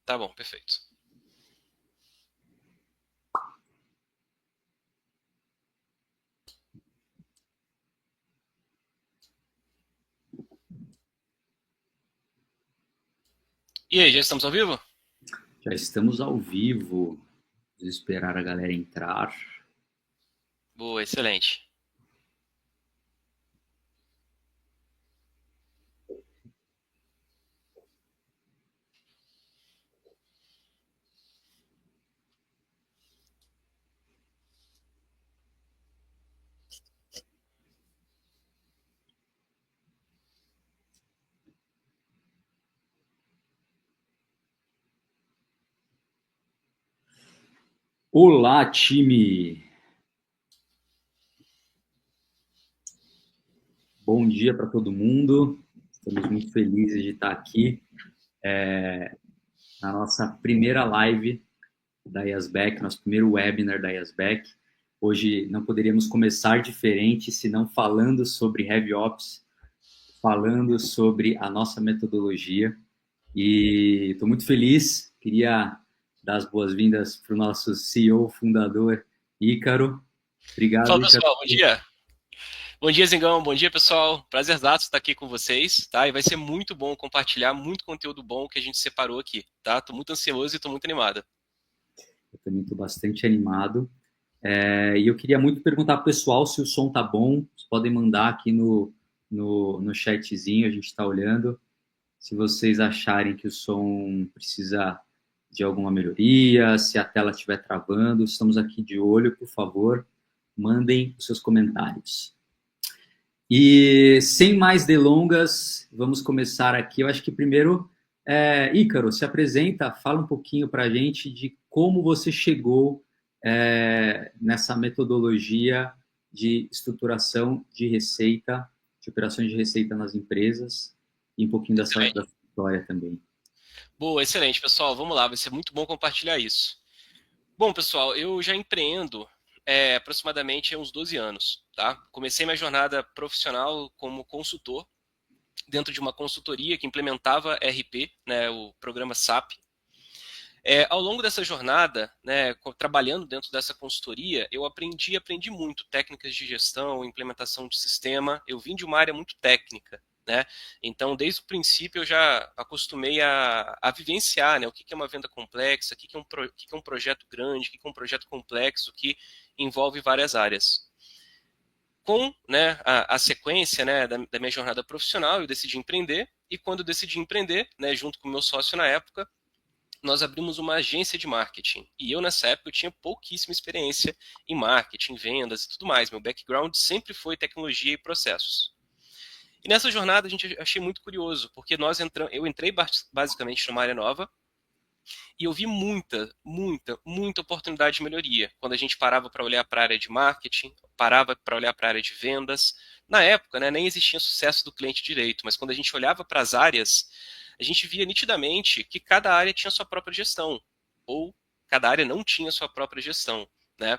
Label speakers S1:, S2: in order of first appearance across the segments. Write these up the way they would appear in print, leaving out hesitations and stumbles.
S1: Tá bom, perfeito. E aí, já estamos ao vivo?
S2: Já estamos ao vivo. Vamos esperar a galera entrar.
S1: Boa, excelente.
S2: Olá, time! Bom dia para todo mundo. Estamos muito felizes de estar aqui na nossa primeira live da Yasback, nosso primeiro webinar da Yasback. Hoje não poderíamos começar diferente senão falando sobre Heavy Ops, falando sobre a nossa metodologia. E estou muito feliz. Queria dar as boas-vindas para o nosso CEO, fundador, Ícaro. Obrigado,
S1: Fala,
S2: Ícaro.
S1: pessoal, bom dia. Bom dia, Zingão, bom dia, pessoal. Prazerzaço estar aqui com vocês, tá? E vai ser muito bom compartilhar muito conteúdo bom que a gente separou aqui, tá? Tô muito ansioso e tô muito animado.
S2: Eu também estou bastante animado. E eu queria muito perguntar para o pessoal se o som tá bom. Vocês podem mandar aqui no chatzinho, a gente está olhando. Se vocês acharem que o som precisa de alguma melhoria, se a tela estiver travando, estamos aqui de olho, por favor, mandem os seus comentários. E sem mais delongas, vamos começar aqui. Eu acho que primeiro, Ícaro, se apresenta, fala um pouquinho para a gente de como você chegou nessa metodologia de estruturação de receita, de operações de receita nas empresas, e um pouquinho
S1: Excelente.
S2: dessa história também.
S1: Boa, excelente, pessoal. Vamos lá, vai ser muito bom compartilhar isso. Bom, pessoal, eu já empreendo aproximadamente há uns 12 anos, tá? Comecei minha jornada profissional como consultor dentro de uma consultoria que implementava RP, né, o programa SAP. Ao longo dessa jornada, né, trabalhando dentro dessa consultoria, eu aprendi muito técnicas de gestão, implementação de sistema. Eu vim de uma área muito técnica, né? Então, desde o princípio, eu já acostumei a vivenciar, né, o que é uma venda complexa, o que é um projeto grande, o que é um projeto complexo que envolve várias áreas. Com, né, a sequência, né, da minha jornada profissional, eu decidi empreender. E quando eu decidi empreender, né, junto com o meu sócio na época, nós abrimos uma agência de marketing. E eu, nessa época, eu tinha pouquíssima experiência em marketing, vendas e tudo mais. Meu background sempre foi tecnologia e processos. E nessa jornada a gente achei muito curioso, porque eu entrei basicamente numa área nova e eu vi muita oportunidade de melhoria. Quando a gente parava para olhar para a área de marketing, parava para olhar para a área de vendas. Na época, né, nem existia sucesso do cliente direito, mas quando a gente olhava para as áreas, a gente via nitidamente que cada área tinha sua própria gestão, ou cada área não tinha sua própria gestão, né?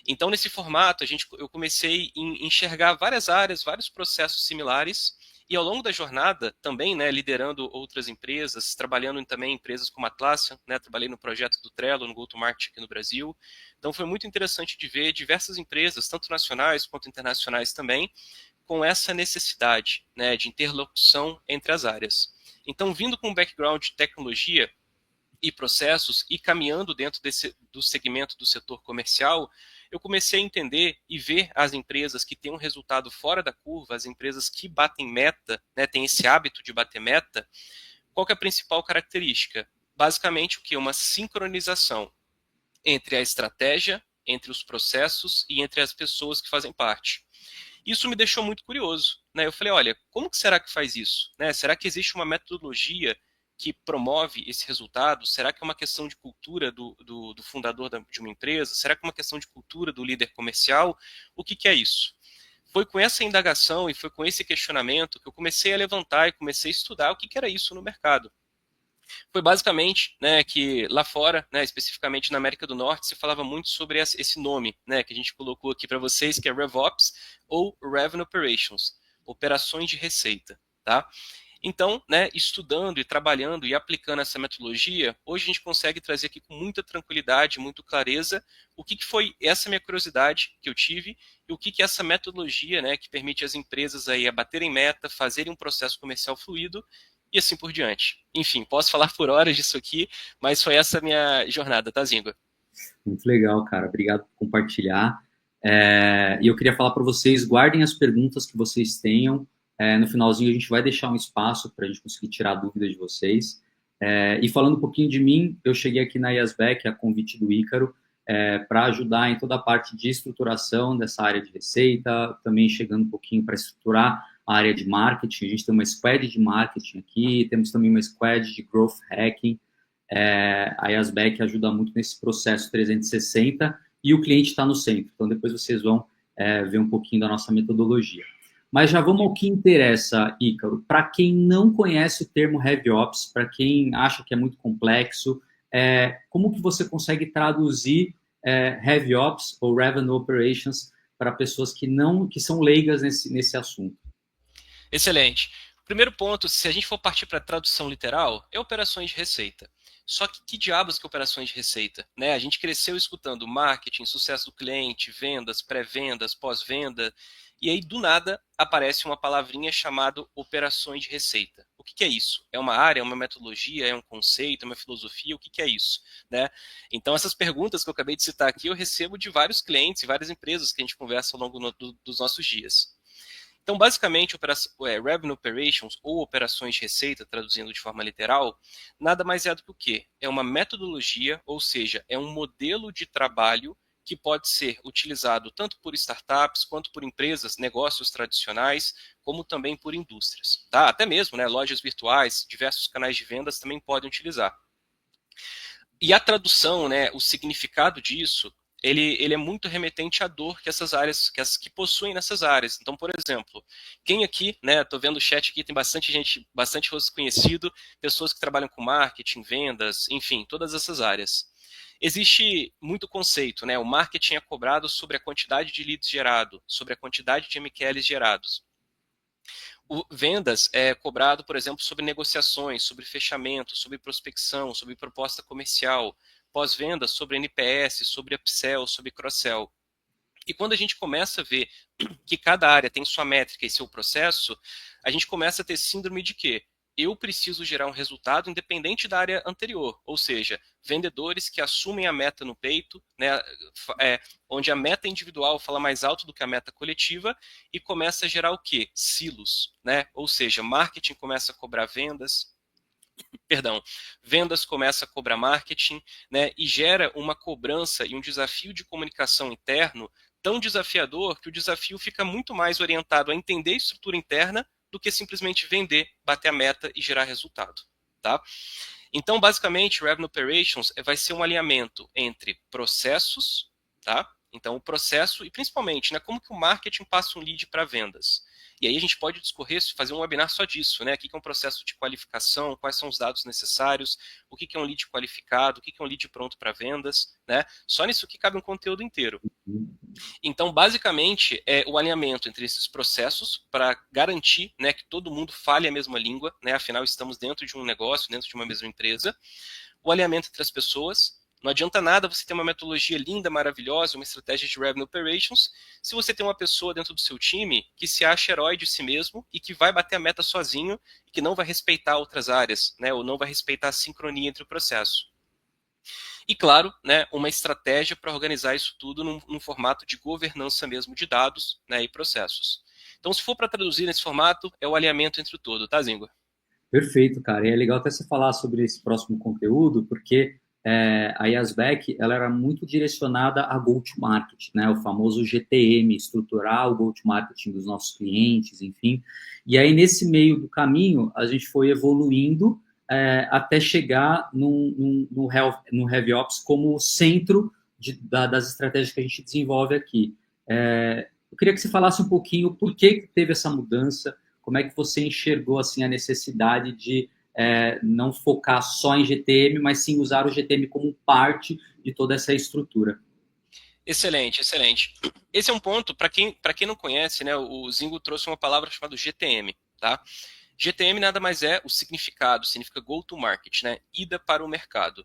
S1: Então, nesse formato, eu comecei a enxergar várias áreas, vários processos similares, e ao longo da jornada, também, né, liderando outras empresas, trabalhando também em empresas como a Atlassian, né, trabalhei no projeto do Trello, no GoToMarket aqui no Brasil. Então, foi muito interessante de ver diversas empresas, tanto nacionais quanto internacionais também, com essa necessidade, né, de interlocução entre as áreas. Então, vindo com um background de tecnologia e processos e caminhando dentro do segmento do setor comercial, eu comecei a entender e ver as empresas que têm um resultado fora da curva, as empresas que batem meta, né, têm esse hábito de bater meta. Qual que é a principal característica? Basicamente o que? Uma sincronização entre a estratégia, entre os processos e entre as pessoas que fazem parte. Isso me deixou muito curioso, né? Eu falei, olha, como que será que faz isso? Né? Será que existe uma metodologia que promove esse resultado? Será que é uma questão de cultura do fundador de uma empresa? Será que é uma questão de cultura do líder comercial? O que é isso? Foi com essa indagação e foi com esse questionamento que eu comecei a levantar e comecei a estudar o que era isso no mercado. Foi basicamente, né, que lá fora, né, especificamente na América do Norte, se falava muito sobre esse nome, né, que a gente colocou aqui para vocês, que é RevOps ou Revenue Operations, operações de receita, tá? Então, né, estudando e trabalhando e aplicando essa metodologia, hoje a gente consegue trazer aqui com muita tranquilidade, muita clareza, o que foi essa minha curiosidade que eu tive e o que essa metodologia, né, que permite às empresas aí abaterem meta, fazerem um processo comercial fluido e assim por diante. Enfim, posso falar por horas disso aqui, mas foi essa a minha jornada, tá, Zingo?
S2: Muito legal, cara. Obrigado por compartilhar. E eu queria falar para vocês, guardem as perguntas que vocês tenham. No finalzinho a gente vai deixar um espaço para a gente conseguir tirar dúvidas de vocês. E falando um pouquinho de mim, eu cheguei aqui na Yasback, a convite do Ícaro, para ajudar em toda a parte de estruturação dessa área de receita, também chegando um pouquinho para estruturar a área de marketing. A gente tem uma squad de marketing aqui, temos também uma squad de growth hacking. A Yasback ajuda muito nesse processo 360 e o cliente está no centro. Então, depois vocês vão ver um pouquinho da nossa metodologia. Mas já vamos ao que interessa, Ícaro. Para quem não conhece o termo Heavy Ops, para quem acha que é muito complexo, como que você consegue traduzir Heavy Ops ou Revenue Operations para pessoas que são leigas nesse assunto?
S1: Excelente. Primeiro ponto, se a gente for partir para a tradução literal, é operações de receita. Só que diabos que operações de receita? Né? A gente cresceu escutando marketing, sucesso do cliente, vendas, pré-vendas, pós-venda, e aí do nada aparece uma palavrinha chamada operações de receita. O que é isso? É uma área, é uma metodologia, é um conceito, é uma filosofia? O que é isso? Né? Então essas perguntas que eu acabei de citar aqui eu recebo de vários clientes e várias empresas que a gente conversa ao longo dos nossos dias. Então, basicamente, Revenue Operations, ou operações de receita, traduzindo de forma literal, nada mais é do que o quê? É uma metodologia, ou seja, é um modelo de trabalho que pode ser utilizado tanto por startups, quanto por empresas, negócios tradicionais, como também por indústrias. Tá? Até mesmo, né, lojas virtuais, diversos canais de vendas também podem utilizar. E a tradução, né, o significado disso, ele é muito remetente à dor que essas áreas, que possuem nessas áreas. Então, por exemplo, quem aqui, né, estou vendo o chat aqui, tem bastante gente, bastante rosto conhecido, pessoas que trabalham com marketing, vendas, enfim, todas essas áreas. Existe muito conceito, né? O marketing é cobrado sobre a quantidade de leads gerado, sobre a quantidade de MQLs gerados. O vendas é cobrado, por exemplo, sobre negociações, sobre fechamento, sobre prospecção, sobre proposta comercial. Pós-vendas, sobre NPS, sobre upsell, sobre cross-sell. E quando a gente começa a ver que cada área tem sua métrica e seu processo, a gente começa a ter síndrome de quê? Eu preciso gerar um resultado independente da área anterior, ou seja, vendedores que assumem a meta no peito, né, onde a meta individual fala mais alto do que a meta coletiva e começa a gerar o quê? Silos, né? Ou seja, marketing começa a cobrar vendas começa a cobrar marketing, né, e gera uma cobrança e um desafio de comunicação interno tão desafiador que o desafio fica muito mais orientado a entender a estrutura interna do que simplesmente vender, bater a meta e gerar resultado. Tá? Então, basicamente, Revenue Operations vai ser um alinhamento entre processos, tá? Então, o processo e principalmente, né, como que o marketing passa um lead para vendas. E aí a gente pode discorrer, fazer um webinar só disso, né? O que é um processo de qualificação, quais são os dados necessários, o que é um lead qualificado, o que é um lead pronto para vendas, né? Só nisso que cabe um conteúdo inteiro. Então, basicamente, é o alinhamento entre esses processos para garantir, né, que todo mundo fale a mesma língua, né? Afinal, estamos dentro de um negócio, dentro de uma mesma empresa. O alinhamento entre as pessoas. Não adianta nada você ter uma metodologia linda, maravilhosa, uma estratégia de Revenue Operations, se você tem uma pessoa dentro do seu time que se acha herói de si mesmo e que vai bater a meta sozinho e que não vai respeitar outras áreas, né, ou não vai respeitar a sincronia entre o processo. E, claro, né, uma estratégia para organizar isso tudo num formato de governança mesmo de dados, né, e processos. Então, se for para traduzir nesse formato, é o alinhamento entre o todo, tá, Zingo?
S2: Perfeito, cara. E é legal até você falar sobre esse próximo conteúdo, porque a Yasback ela era muito direcionada a go-to-market, né? O famoso GTM, estruturar o go-to-marketing dos nossos clientes, enfim. E aí, nesse meio do caminho, a gente foi evoluindo até chegar no Heavy Ops como centro das estratégias que a gente desenvolve aqui. Eu queria que você falasse um pouquinho por que teve essa mudança, como é que você enxergou assim a necessidade de não focar só em GTM, mas sim usar o GTM como parte de toda essa estrutura?
S1: Excelente, excelente. Esse é um ponto, para quem não conhece, né, o Zingo trouxe uma palavra chamada GTM, tá? GTM nada mais é o significado, significa go to market, né? Ida para o mercado.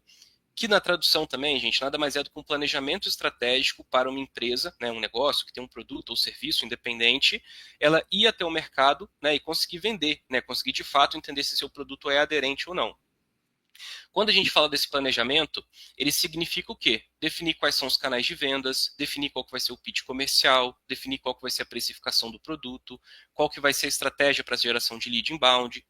S1: Que na tradução também, gente, nada mais é do que um planejamento estratégico para uma empresa, né, um negócio que tem um produto ou serviço independente, ela ir até o mercado, né, e conseguir vender, né, conseguir de fato entender se seu produto é aderente ou não. Quando a gente fala desse planejamento, ele significa o quê? Definir quais são os canais de vendas, definir qual que vai ser o pitch comercial, definir qual que vai ser a precificação do produto, qual que vai ser a estratégia para a geração de lead inbound,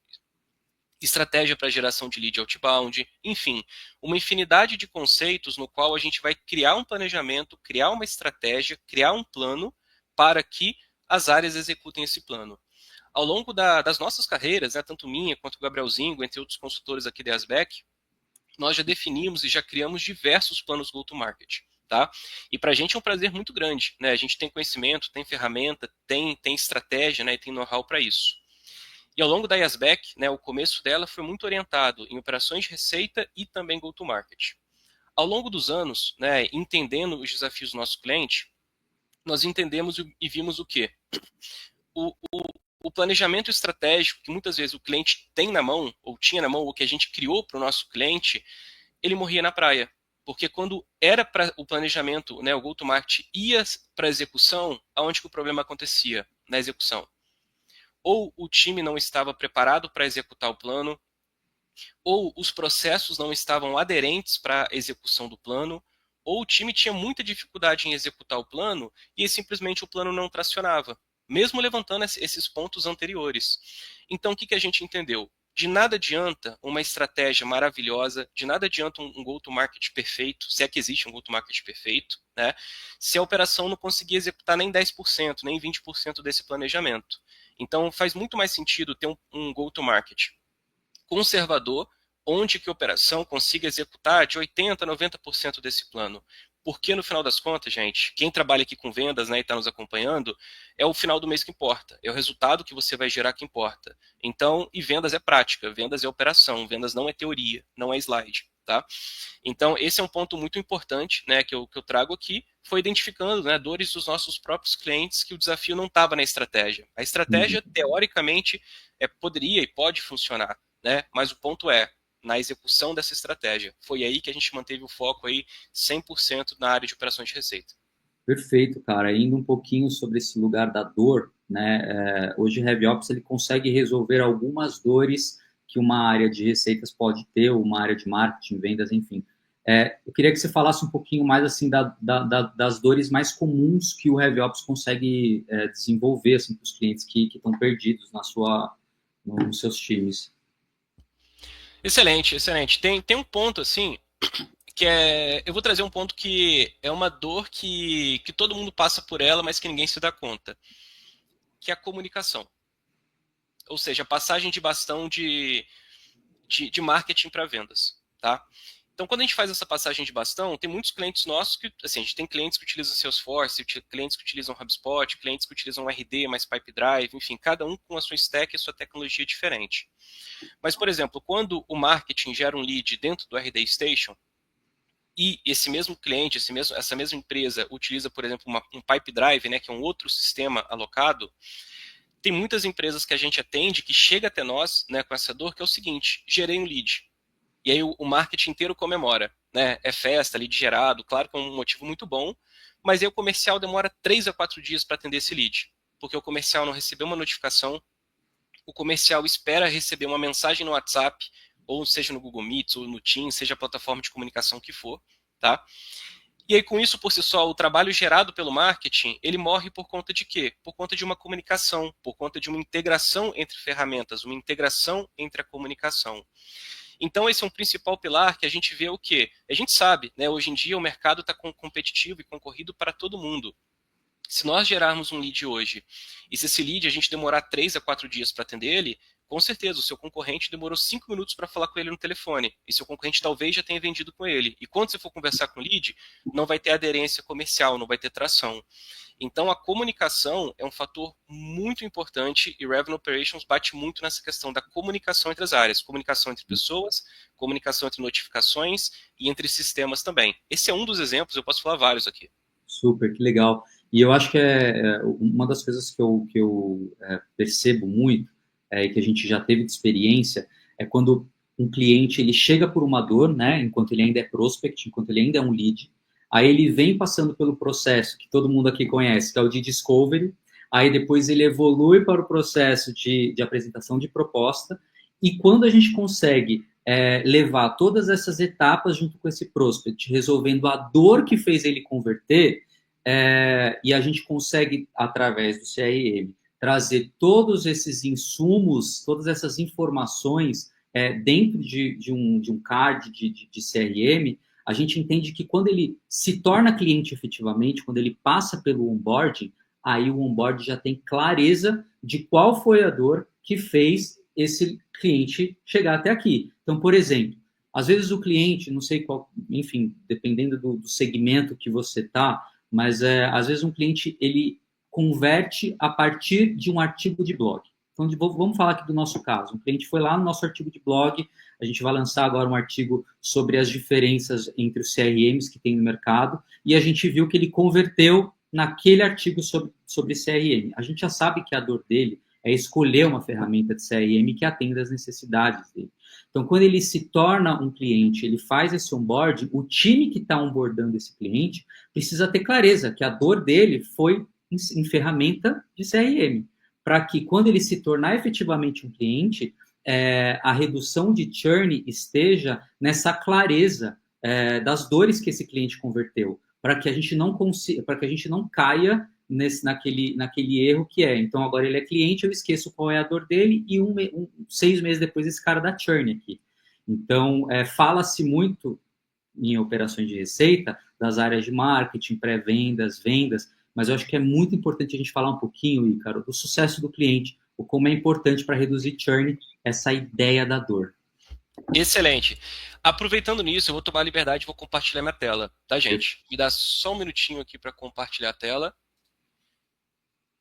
S1: estratégia para geração de lead outbound, enfim, uma infinidade de conceitos no qual a gente vai criar um planejamento, criar uma estratégia, criar um plano para que as áreas executem esse plano. Ao longo das nossas carreiras, né, tanto minha quanto o Gabrielzinho, entre outros consultores aqui da Asbec, nós já definimos e já criamos diversos planos go-to-market. Tá? E para a gente é um prazer muito grande. Né? A gente tem conhecimento, tem ferramenta, tem estratégia, né, e tem know-how para isso. E ao longo da Yasbec, né, o começo dela foi muito orientado em operações de receita e também go-to-market. Ao longo dos anos, né, entendendo os desafios do nosso cliente, nós entendemos e vimos o quê? O planejamento estratégico que muitas vezes o cliente tem na mão, ou tinha na mão, ou que a gente criou para o nosso cliente, ele morria na praia. Porque quando era para o planejamento, né, o go-to-market ia para a execução, aonde que o problema acontecia? Na execução. Ou o time não estava preparado para executar o plano, ou os processos não estavam aderentes para a execução do plano, ou o time tinha muita dificuldade em executar o plano e simplesmente o plano não tracionava, mesmo levantando esses pontos anteriores. Então, o que a gente entendeu? De nada adianta uma estratégia maravilhosa, de nada adianta um go-to-market perfeito, se é que existe um go-to-market perfeito, né? Se a operação não conseguir executar nem 10%, nem 20% desse planejamento. Então, faz muito mais sentido ter um go-to-market conservador, onde que a operação consiga executar de 80% a 90% desse plano. Porque no final das contas, gente, quem trabalha aqui com vendas, né, e está nos acompanhando, é o final do mês que importa, é o resultado que você vai gerar que importa. Então, e vendas é prática, vendas é operação, vendas não é teoria, não é slide, tá? Então, esse é um ponto muito importante, né, que eu trago aqui, foi identificando, né, dores dos nossos próprios clientes que o desafio não estava na estratégia. A estratégia, teoricamente, poderia e pode funcionar, né, mas o ponto é, na execução dessa estratégia. Foi aí que a gente manteve o foco aí 100% na área de operações de receita.
S2: Perfeito, cara. Indo um pouquinho sobre esse lugar da dor, né? Hoje o HeavyOps ele consegue resolver algumas dores que uma área de receitas pode ter, ou uma área de marketing, vendas, enfim. Eu queria que você falasse um pouquinho mais assim das dores mais comuns que o HeavyOps consegue desenvolver assim, para os clientes que estão perdidos nos seus times.
S1: Excelente, excelente. Tem um ponto assim que eu vou trazer um ponto que é uma dor que todo mundo passa por ela, mas que ninguém se dá conta, que é a comunicação. Ou seja, a passagem de bastão de marketing para vendas, tá? Então, quando a gente faz essa passagem de bastão, tem muitos clientes nossos que, assim, a gente tem clientes que utilizam Salesforce, clientes que utilizam HubSpot, clientes que utilizam RD mais Pipedrive, enfim, cada um com a sua stack e a sua tecnologia diferente. Mas, por exemplo, quando o marketing gera um lead dentro do RD Station, e esse mesmo cliente, essa mesma empresa utiliza, por exemplo, um Pipedrive, né, que é um outro sistema alocado, tem muitas empresas que a gente atende que chega até nós, né, com essa dor, que é o seguinte: gerei um lead. E aí o marketing inteiro comemora, né? É festa, lead gerado, claro que é um motivo muito bom, mas aí o comercial demora 3 a 4 dias para atender esse lead, porque o comercial não recebeu uma notificação, o comercial espera receber uma mensagem no WhatsApp, ou seja no Google Meets, ou no Teams, seja a plataforma de comunicação que for, tá? E aí, com isso, por si só, o trabalho gerado pelo marketing, ele morre por conta de quê? Por conta de uma comunicação, por conta de uma integração entre ferramentas, uma integração entre a comunicação. Então, esse é um principal pilar que a gente vê o quê? A gente sabe, né, hoje em dia o mercado está competitivo e concorrido para todo mundo. Se nós gerarmos um lead hoje, e se esse lead a gente demorar 3 a 4 dias para atender ele, com certeza o seu concorrente demorou 5 minutos para falar com ele no telefone, e seu concorrente talvez já tenha vendido com ele. E quando você for conversar com o lead, não vai ter aderência comercial, não vai ter tração. Então, a comunicação é um fator muito importante e Revenue Operations bate muito nessa questão da comunicação entre as áreas, comunicação entre pessoas, comunicação entre notificações e entre sistemas também. Esse é um dos exemplos, eu posso falar vários aqui.
S2: Super, que legal. E eu acho que uma das coisas que eu percebo muito que a gente já teve de experiência, é quando um cliente ele chega por uma dor, né, enquanto ele ainda é prospect, enquanto ele ainda é um lead, aí ele vem passando pelo processo que todo mundo aqui conhece, que é o de discovery, aí depois ele evolui para o processo de apresentação de proposta, e quando a gente consegue levar todas essas etapas junto com esse prospect, resolvendo a dor que fez ele converter, e a gente consegue, através do CRM, trazer todos esses insumos, todas essas informações dentro de um card de CRM, a gente entende que quando ele se torna cliente efetivamente, quando ele passa pelo onboarding, aí o onboard já tem clareza de qual foi a dor que fez esse cliente chegar até aqui. Então, por exemplo, às vezes o cliente, não sei qual, enfim, dependendo do segmento que você está, mas às vezes um cliente ele converte a partir de um artigo de blog. Então, vamos falar aqui do nosso caso. Um cliente foi lá no nosso artigo de blog, a gente vai lançar agora um artigo sobre as diferenças entre os CRMs que tem no mercado, e a gente viu que ele converteu naquele artigo sobre CRM. A gente já sabe que a dor dele é escolher uma ferramenta de CRM que atenda às necessidades dele. Então, quando ele se torna um cliente, ele faz esse onboarding, o time que está onboardando esse cliente precisa ter clareza que a dor dele foi em ferramenta de CRM, para que quando ele se tornar efetivamente um cliente, a redução de churn esteja nessa clareza das dores que esse cliente converteu, para que a gente não consiga, para que a gente não caia naquele erro que é. Então, agora ele é cliente, eu esqueço qual é a dor dele e 6 meses depois esse cara dá churn aqui. Então, fala-se muito em operações de receita das áreas de marketing, pré-vendas, vendas, mas eu acho que é muito importante a gente falar um pouquinho, Ícaro, do sucesso do cliente, o como é importante para reduzir churn essa ideia da dor.
S1: Excelente. Aproveitando nisso, eu vou tomar a liberdade e vou compartilhar minha tela, tá, gente? Me dá só um minutinho aqui para compartilhar a tela.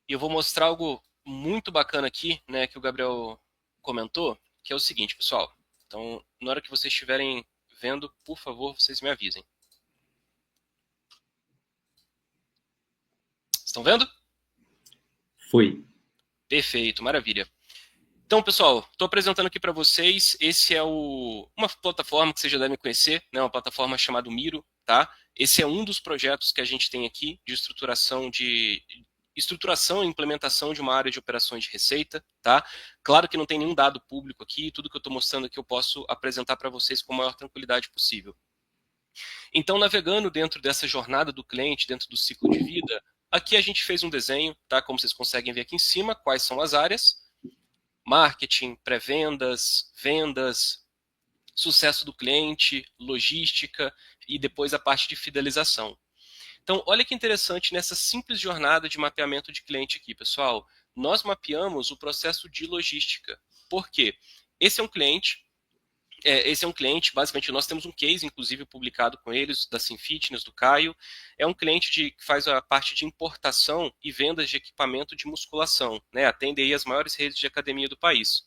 S1: E eu vou mostrar algo muito bacana aqui, né, que o Gabriel comentou, que é o seguinte, pessoal. Então, na hora que vocês estiverem vendo, por favor, vocês me avisem. Estão vendo?
S2: Foi.
S1: Perfeito, maravilha. Então, pessoal, estou apresentando aqui para vocês, esse é uma plataforma que vocês já devem conhecer, né, uma plataforma chamada Miro, tá? Esse é um dos projetos que a gente tem aqui de estruturação e implementação de uma área de operações de receita, tá? Claro que não tem nenhum dado público aqui, tudo que eu estou mostrando aqui eu posso apresentar para vocês com a maior tranquilidade possível. Então, navegando dentro dessa jornada do cliente, dentro do ciclo de vida, aqui a gente fez um desenho, tá? Como vocês conseguem ver aqui em cima, quais são as áreas: marketing, pré-vendas, vendas, sucesso do cliente, logística e depois a parte de fidelização. Então, olha que interessante nessa simples jornada de mapeamento de cliente aqui, pessoal. Nós mapeamos o processo de logística. Por quê? Esse é um cliente, basicamente nós temos um case, inclusive, publicado com eles, da Sim Fitness, do Caio. É um cliente que faz a parte de importação e vendas de equipamento de musculação, né? Atende aí as maiores redes de academia do país.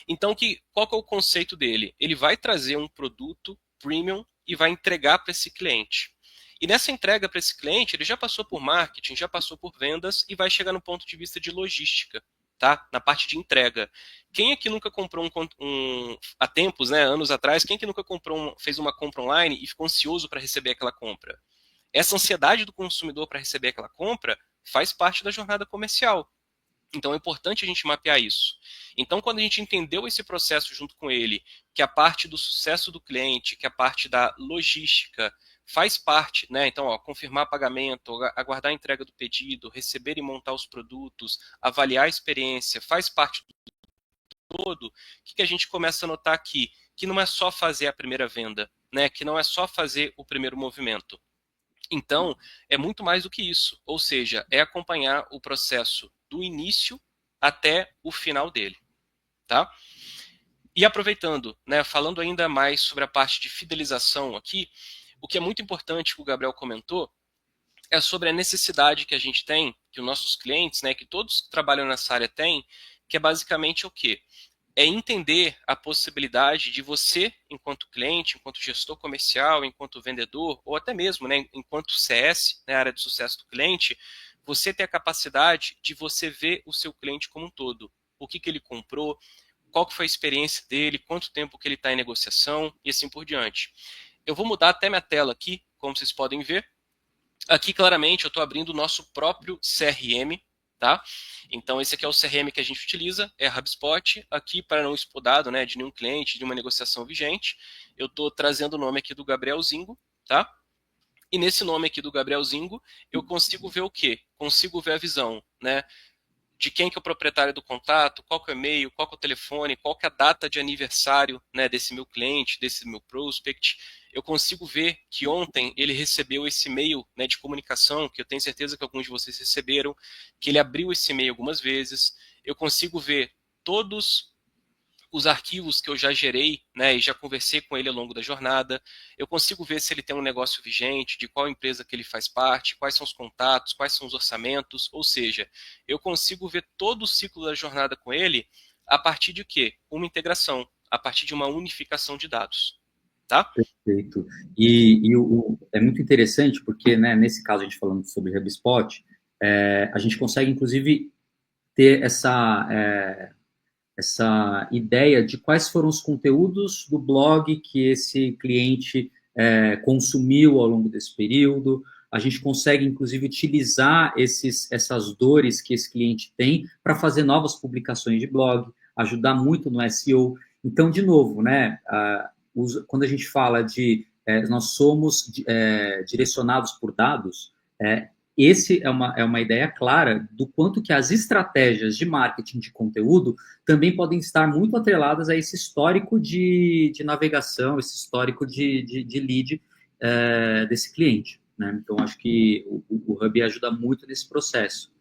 S1: Então, qual que é o conceito dele? Ele vai trazer um produto premium e vai entregar para esse cliente. E nessa entrega para esse cliente, ele já passou por marketing, já passou por vendas e vai chegar no ponto de vista de logística, tá? Na parte de entrega. Quem aqui nunca comprou há tempos, né, anos atrás, quem aqui nunca fez uma compra online e ficou ansioso para receber aquela compra? Essa ansiedade do consumidor para receber aquela compra faz parte da jornada comercial. Então é importante a gente mapear isso. Então, quando a gente entendeu esse processo junto com ele, que a parte do sucesso do cliente, que a parte da logística faz parte, né? Então, confirmar pagamento, aguardar a entrega do pedido, receber e montar os produtos, avaliar a experiência, faz parte do todo, o que a gente começa a notar aqui? Que não é só fazer a primeira venda, né? Que não é só fazer o primeiro movimento. Então, é muito mais do que isso. Ou seja, é acompanhar o processo do início até o final dele, tá? E aproveitando, né, falando ainda mais sobre a parte de fidelização aqui, o que é muito importante que o Gabriel comentou é sobre a necessidade que a gente tem, que os nossos clientes, né, que todos que trabalham nessa área têm, que é basicamente o quê? É entender a possibilidade de você, enquanto cliente, enquanto gestor comercial, enquanto vendedor, ou até mesmo, né, enquanto CS, né, área de sucesso do cliente, você ter a capacidade de você ver o seu cliente como um todo. o que ele comprou, qual que foi a experiência dele, quanto tempo que ele está em negociação e assim por diante. Eu vou mudar até minha tela aqui, como vocês podem ver. Aqui, claramente, eu estou abrindo o nosso próprio CRM, tá? Então, esse aqui é o CRM que a gente utiliza, é a HubSpot. Aqui, para não expor dado, né, de nenhum cliente, de uma negociação vigente, eu estou trazendo o nome aqui do Gabriel Zingo, tá? E nesse nome aqui do Gabriel Zingo, eu consigo ver o quê? Consigo ver a visão, né? De quem que é o proprietário do contato, qual que é o e-mail, qual que é o telefone, qual que é a data de aniversário, né, desse meu cliente, desse meu prospect. Eu consigo ver que ontem ele recebeu esse e-mail, né, de comunicação, que eu tenho certeza que alguns de vocês receberam, que ele abriu esse e-mail algumas vezes. Eu consigo ver todos os arquivos que eu já gerei, né, e já conversei com ele ao longo da jornada. Eu consigo ver se ele tem um negócio vigente, de qual empresa que ele faz parte, quais são os contatos, quais são os orçamentos, ou seja, eu consigo ver todo o ciclo da jornada com ele a partir de quê? Uma integração, a partir de uma unificação de dados, tá?
S2: Perfeito. É muito interessante porque, né, nesse caso, a gente falando sobre HubSpot, a gente consegue, inclusive, ter essa ideia de quais foram os conteúdos do blog que esse cliente consumiu ao longo desse período. A gente consegue, inclusive, utilizar essas dores que esse cliente tem para fazer novas publicações de blog, ajudar muito no SEO. Então, de novo, né, quando a gente fala de nós somos direcionados por dados, esse é uma ideia clara do quanto que as estratégias de marketing de conteúdo também podem estar muito atreladas a esse histórico de navegação, esse histórico de lead desse cliente, né? Então, acho que o Hub ajuda muito nesse processo.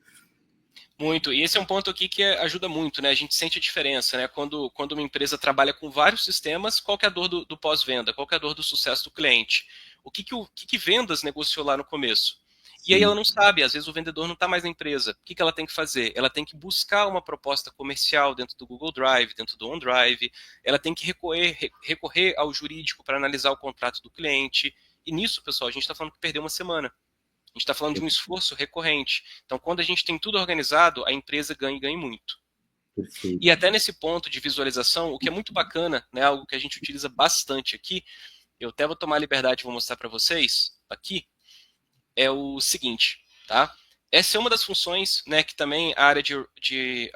S1: Muito. E esse é um ponto aqui que ajuda muito, né? A gente sente a diferença, né? Quando uma empresa trabalha com vários sistemas, qual que é a dor do pós-venda? Qual que é a dor do sucesso do cliente? O que vendas negociou lá no começo? E aí
S2: Sim.
S1: ela não sabe, às vezes o vendedor não está mais na empresa. O que ela tem que fazer? Ela tem que buscar uma proposta comercial dentro do Google Drive, dentro do OneDrive, ela tem que recorrer ao jurídico para analisar o contrato do cliente. E nisso, pessoal, a gente está falando que perdeu uma semana. A gente está falando de um esforço recorrente. Então, quando a gente tem tudo organizado, a empresa ganha e ganha muito.
S2: Perfeito.
S1: E até nesse ponto de visualização, o que é muito bacana, né, algo que a gente utiliza bastante aqui, eu até vou tomar a liberdade e vou mostrar para vocês aqui, é o seguinte, tá? Essa é uma das funções, né, que também a área de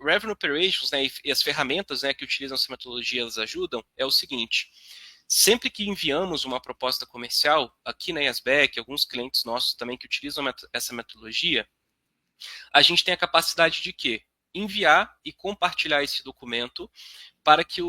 S1: Revenue Operations, né, e as ferramentas, né, que utilizam essa metodologia, elas ajudam, é o seguinte. Sempre que enviamos uma proposta comercial, aqui na Yasback, alguns clientes nossos também que utilizam essa metodologia, a gente tem a capacidade de quê? Enviar e compartilhar esse documento para que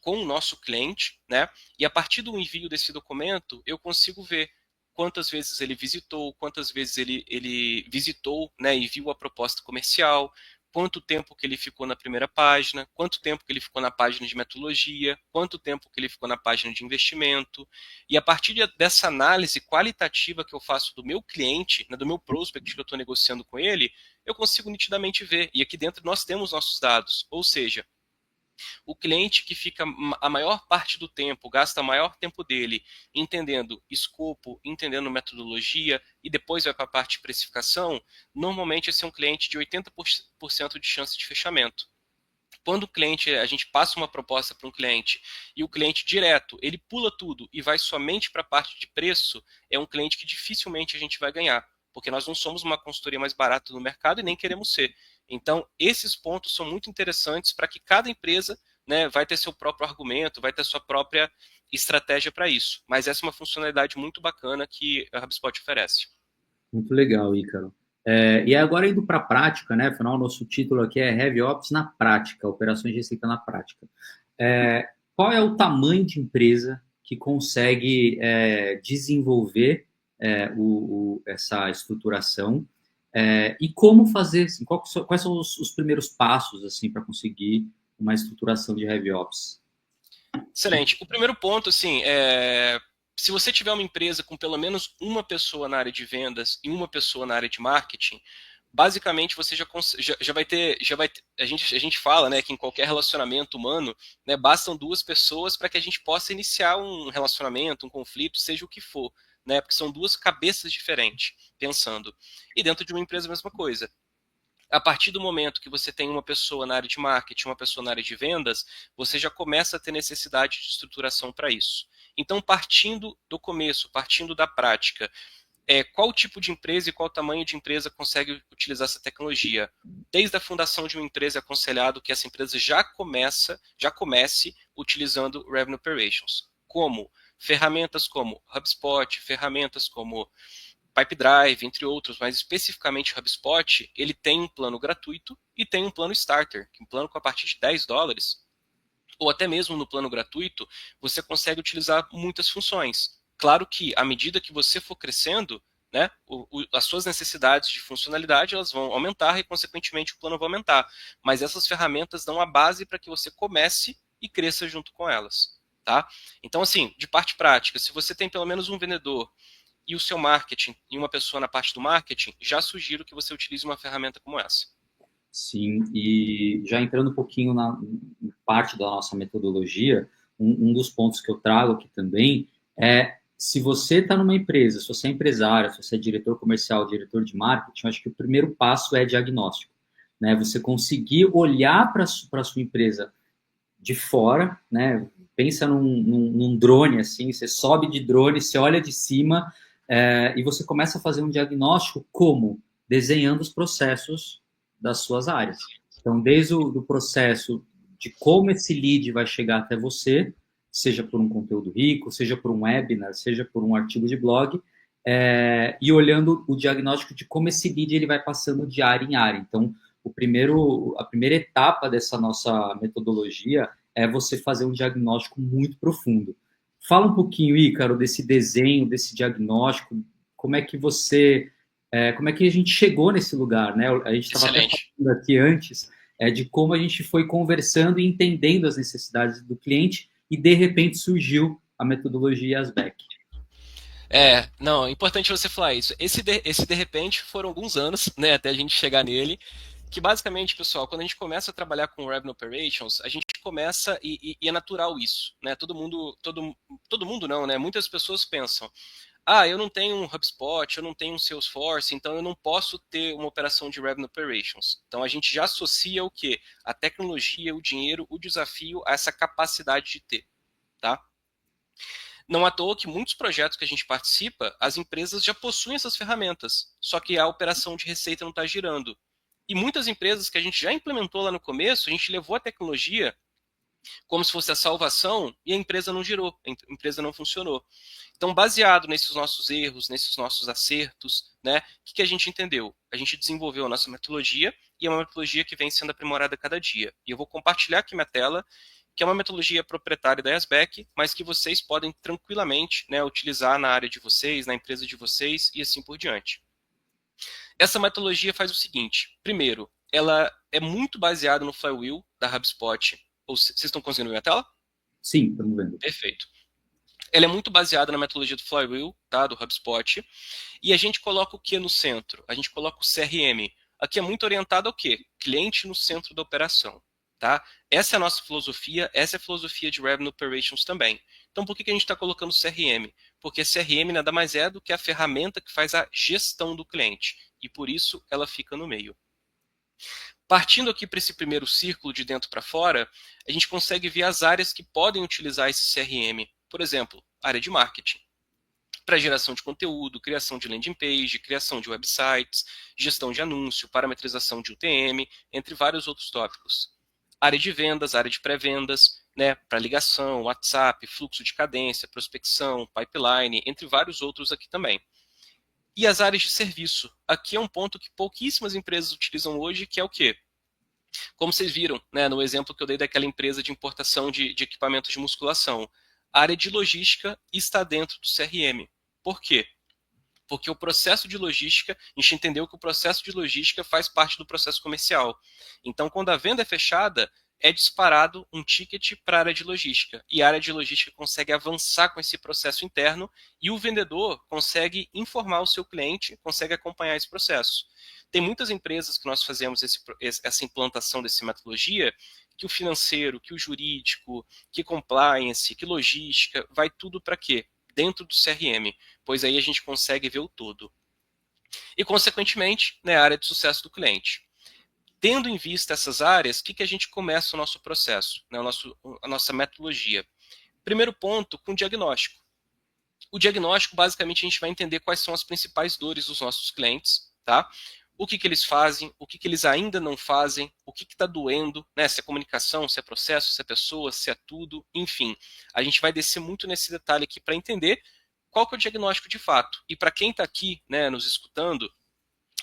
S1: com o nosso cliente, né? E a partir do envio desse documento, eu consigo ver quantas vezes ele visitou, quantas vezes ele visitou, né, e viu a proposta comercial, quanto tempo que ele ficou na primeira página, quanto tempo que ele ficou na página de metodologia, quanto tempo que ele ficou na página de investimento. E a partir dessa análise qualitativa que eu faço do meu cliente, né, do meu prospect que eu estou negociando com ele, eu consigo nitidamente ver. E aqui dentro nós temos nossos dados, ou seja, o cliente que fica a maior parte do tempo, gasta o maior tempo dele entendendo escopo, entendendo metodologia e depois vai para a parte de precificação, normalmente esse é um cliente de 80% de chance de fechamento. Quando o cliente, a gente passa uma proposta para um cliente e o cliente direto, ele pula tudo e vai somente para a parte de preço, é um cliente que dificilmente a gente vai ganhar, porque nós não somos uma consultoria mais barata no mercado e nem queremos ser. Então, esses pontos são muito interessantes para que cada empresa, né, vai ter seu próprio argumento, vai ter sua própria estratégia para isso. Mas essa é uma funcionalidade muito bacana que a HubSpot oferece.
S2: Muito legal, Ícaro. E agora indo para a prática, né? Afinal, o nosso título aqui é Heavy Ops na prática, operações de receita na prática. Qual é o tamanho de empresa que consegue desenvolver essa estruturação e como fazer? Assim, quais são os primeiros passos assim para conseguir uma estruturação de Heavy Ops?
S1: Excelente. O primeiro ponto, assim, se você tiver uma empresa com pelo menos uma pessoa na área de vendas e uma pessoa na área de marketing, basicamente você já vai ter, a gente fala, né, que em qualquer relacionamento humano, né, bastam duas pessoas para que a gente possa iniciar um relacionamento, um conflito, seja o que for, né, porque são duas cabeças diferentes pensando. E dentro de uma empresa a mesma coisa. A partir do momento que você tem uma pessoa na área de marketing, uma pessoa na área de vendas, você já começa a ter necessidade de estruturação para isso. Então, partindo do começo, partindo da prática, qual tipo de empresa e qual tamanho de empresa consegue utilizar essa tecnologia? Desde a fundação de uma empresa é aconselhado que essa empresa já comece utilizando Revenue Operations. Como? Ferramentas como HubSpot, ferramentas como Pipedrive, entre outros, mas especificamente o HubSpot, ele tem um plano gratuito e tem um plano Starter, um plano com a partir de $10, ou até mesmo no plano gratuito, você consegue utilizar muitas funções. Claro que, à medida que você for crescendo, né, as suas necessidades de funcionalidade elas vão aumentar e, consequentemente, o plano vai aumentar. Mas essas ferramentas dão a base para que você comece e cresça junto com elas. Tá? Então, assim, de parte prática, se você tem pelo menos um vendedor e o seu marketing e uma pessoa na parte do marketing, já sugiro que você utilize uma ferramenta como essa.
S2: Sim, e já entrando um pouquinho na parte da nossa metodologia, um dos pontos que eu trago aqui também é se você está numa empresa, se você é empresário, se você é diretor comercial, diretor de marketing, eu acho que o primeiro passo é diagnóstico, né? Você conseguir olhar para a sua empresa de fora, né? Pensa num drone assim, você sobe de drone, você olha de cima e você começa a fazer um diagnóstico como? Desenhando os processos das suas áreas. Então, desde o do processo de como esse lead vai chegar até você, seja por um conteúdo rico, seja por um webinar, seja por um artigo de blog, e olhando o diagnóstico de como esse lead ele vai passando de área em área. Então, a primeira etapa dessa nossa metodologia é você fazer um diagnóstico muito profundo. Fala um pouquinho, Ícaro, desse desenho, desse diagnóstico, como é que como é que a gente chegou nesse lugar, né? A gente estava até falando aqui antes de como a gente foi conversando e entendendo as necessidades do cliente e, de repente, surgiu a metodologia Asbeck.
S1: Não, é importante você falar isso. Esse de repente foram alguns anos, né, até a gente chegar nele, que basicamente, pessoal, quando a gente começa a trabalhar com Revenue Operations, a gente começa e é natural isso, né? Todo mundo não, né? Muitas pessoas pensam, eu não tenho um HubSpot, eu não tenho um Salesforce, então eu não posso ter uma operação de Revenue Operations. Então a gente já associa o quê? A tecnologia, o dinheiro, o desafio a essa capacidade de ter, tá? Não à toa que muitos projetos que a gente participa, as empresas já possuem essas ferramentas, só que a operação de receita não está girando. E muitas empresas que a gente já implementou lá no começo, a gente levou a tecnologia como se fosse a salvação e a empresa não girou, a empresa não funcionou. Então, baseado nesses nossos erros, nesses nossos acertos, né, o que a gente entendeu? A gente desenvolveu a nossa metodologia e é uma metodologia que vem sendo aprimorada a cada dia. E eu vou compartilhar aqui minha tela, que é uma metodologia proprietária da Asbeck, mas que vocês podem tranquilamente, né, utilizar na área de vocês, na empresa de vocês e assim por diante. Essa metodologia faz o seguinte: primeiro, ela é muito baseada no Flywheel da HubSpot. Vocês estão conseguindo ver a tela?
S2: Sim, estamos vendo.
S1: Perfeito. Ela é muito baseada na metodologia do Flywheel, tá, do HubSpot, e a gente coloca o que no centro? A gente coloca o CRM. Aqui é muito orientado ao quê? Cliente no centro da operação. Tá? Essa é a nossa filosofia, essa é a filosofia de Revenue Operations também. Então, por que a gente está colocando CRM? Porque CRM nada mais é do que a ferramenta que faz a gestão do cliente, e por isso ela fica no meio. Partindo aqui para esse primeiro círculo de dentro para fora, a gente consegue ver as áreas que podem utilizar esse CRM. Por exemplo, área de marketing, para geração de conteúdo, criação de landing page, criação de websites, gestão de anúncio, parametrização de UTM, entre vários outros tópicos. Área de vendas, área de pré-vendas, né, para ligação, WhatsApp, fluxo de cadência, prospecção, pipeline, entre vários outros aqui também. E as áreas de serviço. Aqui é um ponto que pouquíssimas empresas utilizam hoje, que é o quê? Como vocês viram, né, no exemplo que eu dei daquela empresa de importação de equipamentos de musculação, a área de logística está dentro do CRM. Por quê? Porque o processo de logística, a gente entendeu que o processo de logística faz parte do processo comercial. Então, quando a venda é fechada, é disparado um ticket para a área de logística. E a área de logística consegue avançar com esse processo interno e o vendedor consegue informar o seu cliente, consegue acompanhar esse processo. Tem muitas empresas que nós fazemos essa implantação dessa metodologia, que o financeiro, que o jurídico, que compliance, que logística, vai tudo para quê? Dentro do CRM, pois aí a gente consegue ver o todo. E, consequentemente, né, a área de sucesso do cliente. Tendo em vista essas áreas, o que a gente começa o nosso processo, né, a nossa metodologia? Primeiro ponto, com o diagnóstico. O diagnóstico, basicamente, a gente vai entender quais são as principais dores dos nossos clientes, tá? O que eles fazem, o que eles ainda não fazem, o que está doendo, né? Se é comunicação, se é processo, se é pessoa, se é tudo, enfim. A gente vai descer muito nesse detalhe aqui para entender qual que é o diagnóstico de fato. E para quem está aqui, né, nos escutando,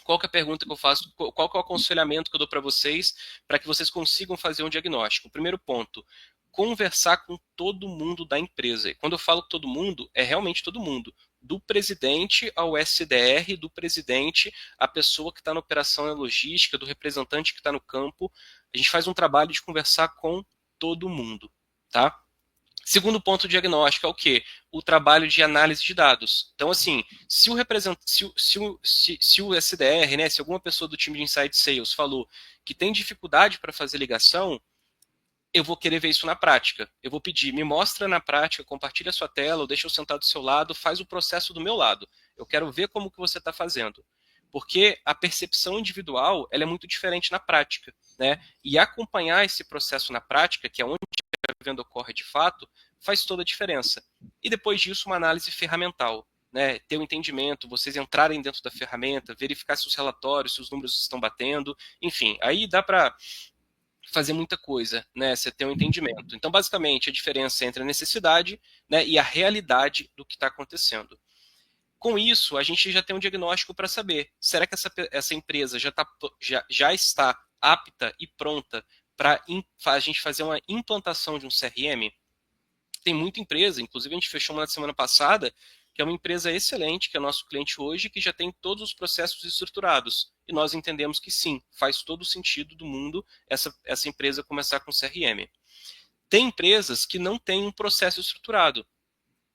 S1: qual que é a pergunta que eu faço, qual que é o aconselhamento que eu dou para vocês para que vocês consigam fazer um diagnóstico? Primeiro ponto, conversar com todo mundo da empresa. E quando eu falo todo mundo, é realmente todo mundo. Do presidente ao SDR, do presidente à pessoa que está na operação e logística, do representante que está no campo. A gente faz um trabalho de conversar com todo mundo, tá? Segundo ponto diagnóstico é o quê? O trabalho de análise de dados. Então, assim, se o SDR, né, se alguma pessoa do time de Inside Sales falou que tem dificuldade para fazer ligação, eu vou querer ver isso na prática. Eu vou pedir, me mostra na prática, compartilha a sua tela, ou deixa eu sentar do seu lado, faz o processo do meu lado. Eu quero ver como que você está fazendo. Porque a percepção individual ela é muito diferente na prática, né? E acompanhar esse processo na prática, que é onde a venda ocorre de fato, faz toda a diferença. E depois disso, uma análise ferramental. Né, ter o um entendimento, vocês entrarem dentro da ferramenta, verificar se os relatórios, se os números estão batendo, enfim, aí dá para fazer muita coisa, né? Você ter um entendimento. Então, basicamente, a diferença entre a necessidade, né, e a realidade do que está acontecendo. Com isso, a gente já tem um diagnóstico para saber, será que essa empresa já está apta e pronta para a gente fazer uma implantação de um CRM? Tem muita empresa, inclusive a gente fechou uma na semana passada, que é uma empresa excelente, que é nosso cliente hoje, que já tem todos os processos estruturados. E nós entendemos que sim, faz todo o sentido do mundo essa empresa começar com CRM. Tem empresas que não têm um processo estruturado.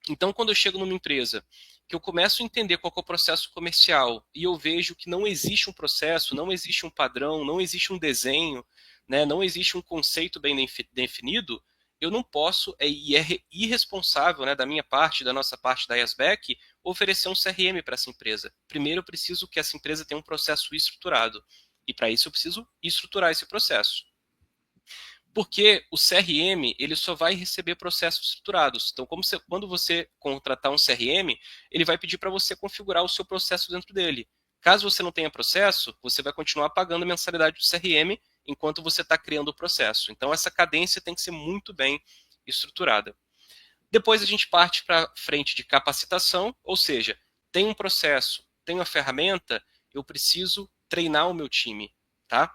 S1: Então, quando eu chego numa empresa que eu começo a entender qual é o processo comercial e eu vejo que não existe um processo, não existe um padrão, não existe um desenho, né, não existe um conceito bem definido, eu não posso, e é irresponsável, né, da minha parte, da nossa parte da IASBEC, oferecer um CRM para essa empresa. Primeiro eu preciso que essa empresa tenha um processo estruturado. E para isso eu preciso estruturar esse processo. Porque o CRM ele só vai receber processos estruturados. Então, quando você contratar um CRM, ele vai pedir para você configurar o seu processo dentro dele. Caso você não tenha processo, você vai continuar pagando a mensalidade do CRM enquanto você está criando o processo. Então, essa cadência tem que ser muito bem estruturada. Depois a gente parte para a frente de capacitação, ou seja, tem um processo, tem uma ferramenta, eu preciso treinar o meu time, tá?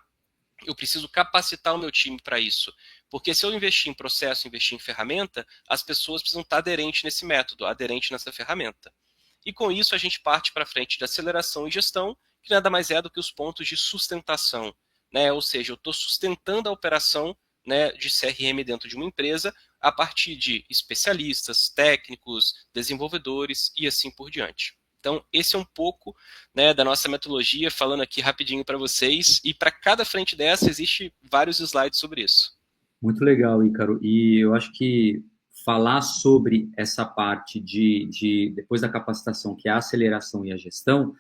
S1: Eu preciso capacitar o meu time para isso. Porque se eu investir em processo, investir em ferramenta, as pessoas precisam estar aderentes nesse método, aderentes nessa ferramenta. E com isso a gente parte para frente de aceleração e gestão, que nada mais é do que os pontos de sustentação. Né? Ou seja, eu estou sustentando a operação, né, de CRM dentro de uma empresa a partir de especialistas, técnicos, desenvolvedores e assim por diante. Então, esse é um pouco, né, da nossa metodologia, falando aqui rapidinho para vocês, e para cada frente dessa existe vários slides sobre isso.
S2: Muito legal, Ícaro. E eu acho que falar sobre essa parte depois da capacitação, que é a aceleração e a gestão,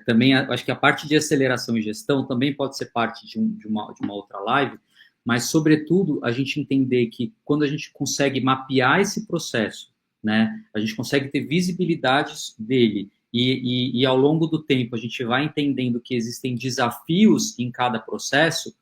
S2: também acho que a parte de aceleração e gestão também pode ser parte de uma outra live, mas, sobretudo, a gente entender que quando a gente consegue mapear esse processo, né, a gente consegue ter visibilidades dele e ao longo do tempo a gente vai entendendo que existem desafios em cada processo.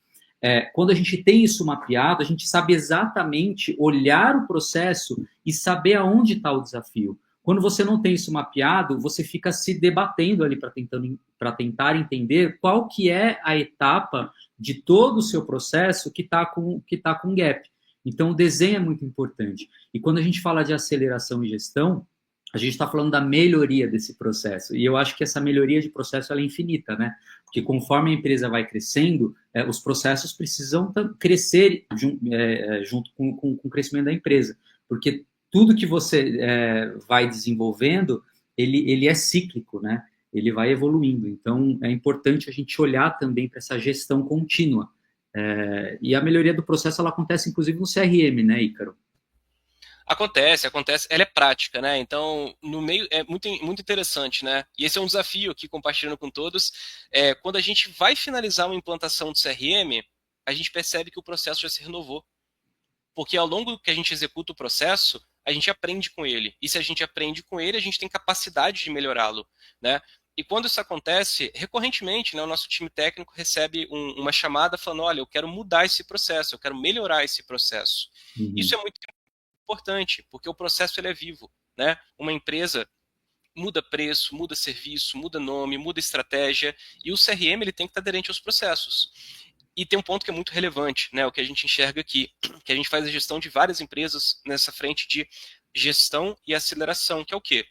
S2: Quando a gente tem isso mapeado, a gente sabe exatamente olhar o processo e saber aonde está o desafio. Quando você não tem isso mapeado, você fica se debatendo ali para tentar entender qual que é a etapa de todo o seu processo que está com gap. Então, o desenho é muito importante. E quando a gente fala de aceleração e gestão, a gente está falando da melhoria desse processo. E eu acho que essa melhoria de processo ela é infinita, né? Porque conforme a empresa vai crescendo, os processos precisam crescer junto com o crescimento da empresa. Porque tudo que você vai desenvolvendo, ele é cíclico, né? Ele vai evoluindo. Então, é importante a gente olhar também para essa gestão contínua. E a melhoria do processo, ela acontece, inclusive, no CRM, né, Ícaro?
S1: Acontece, acontece. Ela é prática, né? Então, no meio é muito interessante, né? E esse é um desafio aqui, compartilhando com todos. Quando a gente vai finalizar uma implantação do CRM, a gente percebe que o processo já se renovou. Porque ao longo que a gente executa o processo, a gente aprende com ele. E se a gente aprende com ele, a gente tem capacidade de melhorá-lo, né? E quando isso acontece, recorrentemente, né, o nosso time técnico recebe uma chamada falando, olha, eu quero mudar esse processo, eu quero melhorar esse processo. Isso
S2: Uhum.
S1: é muito importante, porque o processo ele é vivo, né? Uma empresa muda preço, muda serviço, muda nome, muda estratégia, e o CRM ele tem que estar aderente aos processos. E tem um ponto que é muito relevante, né? O que a gente enxerga aqui, que a gente faz a gestão de várias empresas nessa frente de gestão e aceleração, que é o quê?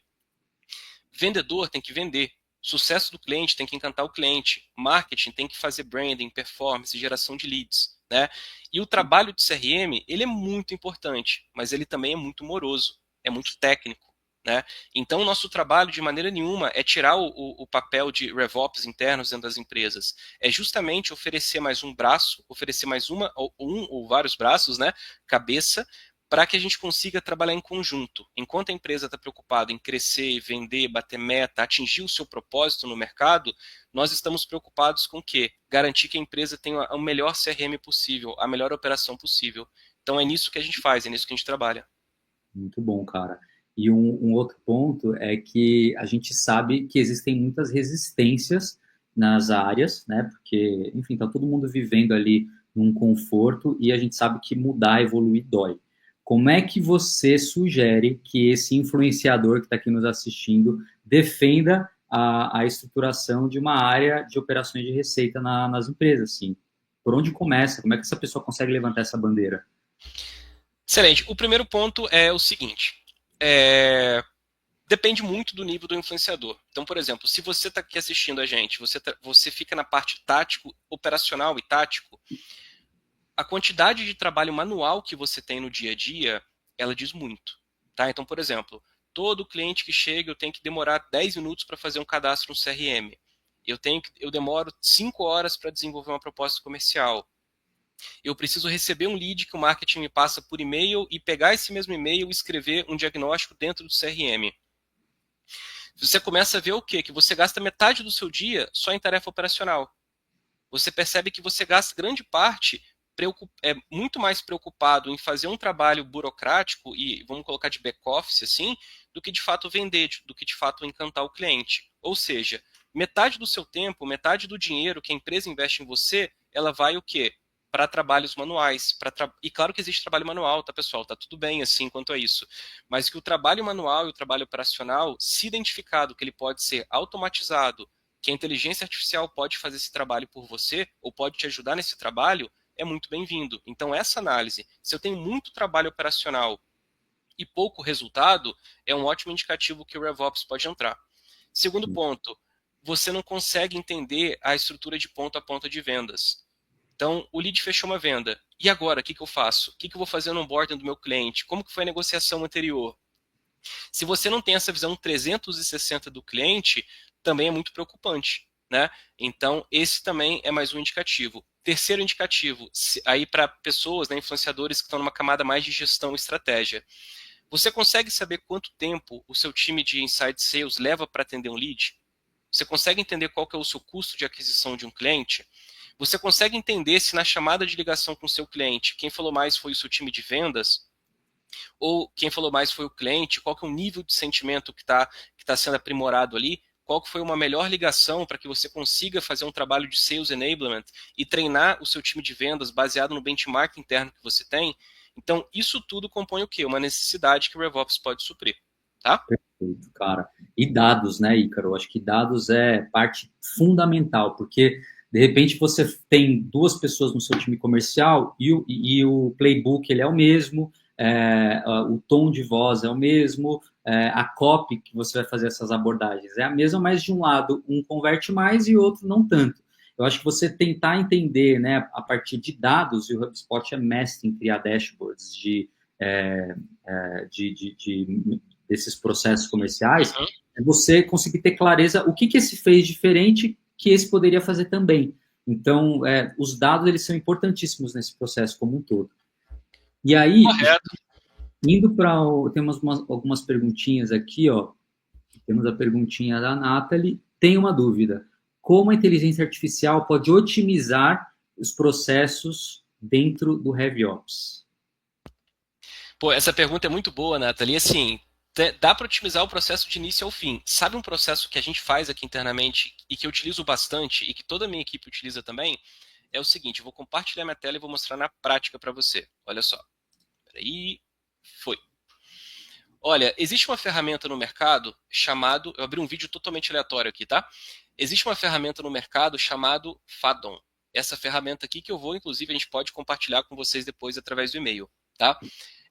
S1: Vendedor tem que vender. Sucesso do cliente tem que encantar o cliente. Marketing tem que fazer branding, performance, geração de leads, né? E o trabalho de CRM, ele é muito importante, mas ele também é muito moroso, é muito técnico, né? Então, o nosso trabalho, de maneira nenhuma, é tirar o papel de RevOps internos dentro das empresas. É justamente oferecer mais um braço, oferecer mais um ou vários braços, né? Cabeça, para que a gente consiga trabalhar em conjunto. Enquanto a empresa está preocupada em crescer, vender, bater meta, atingir o seu propósito no mercado, nós estamos preocupados com o quê? Garantir que a empresa tenha o melhor CRM possível, a melhor operação possível. Então é nisso que a gente faz, é nisso que a gente trabalha.
S2: Muito bom, cara. E um outro ponto é que a gente sabe que existem muitas resistências nas áreas, né? Porque, enfim, tá todo mundo vivendo ali num conforto e a gente sabe que mudar, evoluir dói. Como é que você sugere que esse influenciador que está aqui nos assistindo defenda a estruturação de uma área de operações de receita nas empresas, assim? Por onde começa? Como é que essa pessoa consegue levantar essa bandeira?
S1: Excelente. O primeiro ponto é o seguinte: depende muito do nível do influenciador. Então, por exemplo, se você está aqui assistindo a gente, você fica na parte tático, operacional e tático, a quantidade de trabalho manual que você tem no dia a dia, ela diz muito. Tá? Então, por exemplo, todo cliente que chega, eu tenho que demorar 10 minutos para fazer um cadastro no CRM. Eu demoro 5 horas para desenvolver uma proposta comercial. Eu preciso receber um lead que o marketing me passa por e-mail e pegar esse mesmo e-mail e escrever um diagnóstico dentro do CRM. Você começa a ver o quê? Que você gasta metade do seu dia só em tarefa operacional. Você percebe que você gasta grande parte muito mais preocupado em fazer um trabalho burocrático e vamos colocar de back-office assim, do que de fato vender, do que de fato encantar o cliente. Ou seja, metade do seu tempo, metade do dinheiro que a empresa investe em você, ela vai o quê? Para trabalhos manuais. E claro que existe trabalho manual, tá, pessoal? Tá tudo bem assim quanto a isso. Mas que o trabalho manual e o trabalho operacional, se identificado que ele pode ser automatizado, que a inteligência artificial pode fazer esse trabalho por você, ou pode te ajudar nesse trabalho, é muito bem-vindo. Então, essa análise, se eu tenho muito trabalho operacional e pouco resultado, é um ótimo indicativo que o RevOps pode entrar. Segundo ponto, você não consegue entender a estrutura de ponta a ponta de vendas. Então, o lead fechou uma venda. E agora, o que eu faço? O que eu vou fazer no onboarding do meu cliente? Como que foi a negociação anterior? Se você não tem essa visão 360 do cliente, também é muito preocupante, né? Então, esse também é mais um indicativo. Terceiro indicativo, aí para pessoas, né, influenciadores que estão numa camada mais de gestão e estratégia. Você consegue saber quanto tempo o seu time de inside sales leva para atender um lead? Você consegue entender qual que é o seu custo de aquisição de um cliente? Você consegue entender se na chamada de ligação com o seu cliente, quem falou mais foi o seu time de vendas? Ou quem falou mais foi o cliente? Qual que é o nível de sentimento que tá sendo aprimorado ali? Qual que foi uma melhor ligação para que você consiga fazer um trabalho de sales enablement e treinar o seu time de vendas baseado no benchmark interno que você tem? Então, isso tudo compõe o quê? Uma necessidade que o RevOps pode suprir, tá?
S2: Perfeito, cara. E dados, né, Ícaro? Eu acho que dados é parte fundamental, porque de repente você tem duas pessoas no seu time comercial e o playbook ele é o mesmo, o tom de voz é o mesmo, a copy que você vai fazer essas abordagens é a mesma, mas de um lado um converte mais e outro não tanto. Eu acho que você tentar entender, né, a partir de dados, e o HubSpot é mestre em criar dashboards é, desses processos comerciais,
S1: Uhum.
S2: é você conseguir ter clareza o que esse fez diferente que esse poderia fazer também. Então, os dados eles são importantíssimos nesse processo como um todo. E aí,
S1: Correto.
S2: Indo para temos algumas perguntinhas aqui, ó. Temos a perguntinha da Nathalie. Tem uma dúvida. Como a inteligência artificial pode otimizar os processos dentro do RevOps?
S1: Pô, essa pergunta é muito boa, Nathalie. Assim, dá para otimizar o processo de início ao fim. Sabe um processo que a gente faz aqui internamente e que eu utilizo bastante e que toda a minha equipe utiliza também? É o seguinte, eu vou compartilhar minha tela e vou mostrar na prática para você. Olha só. Peraí. Foi. Olha, existe uma ferramenta no mercado chamado... Eu abri um vídeo totalmente aleatório aqui, tá? Existe uma ferramenta no mercado chamado Fadon. Essa ferramenta aqui que eu vou, inclusive, a gente pode compartilhar com vocês depois através do e-mail, tá?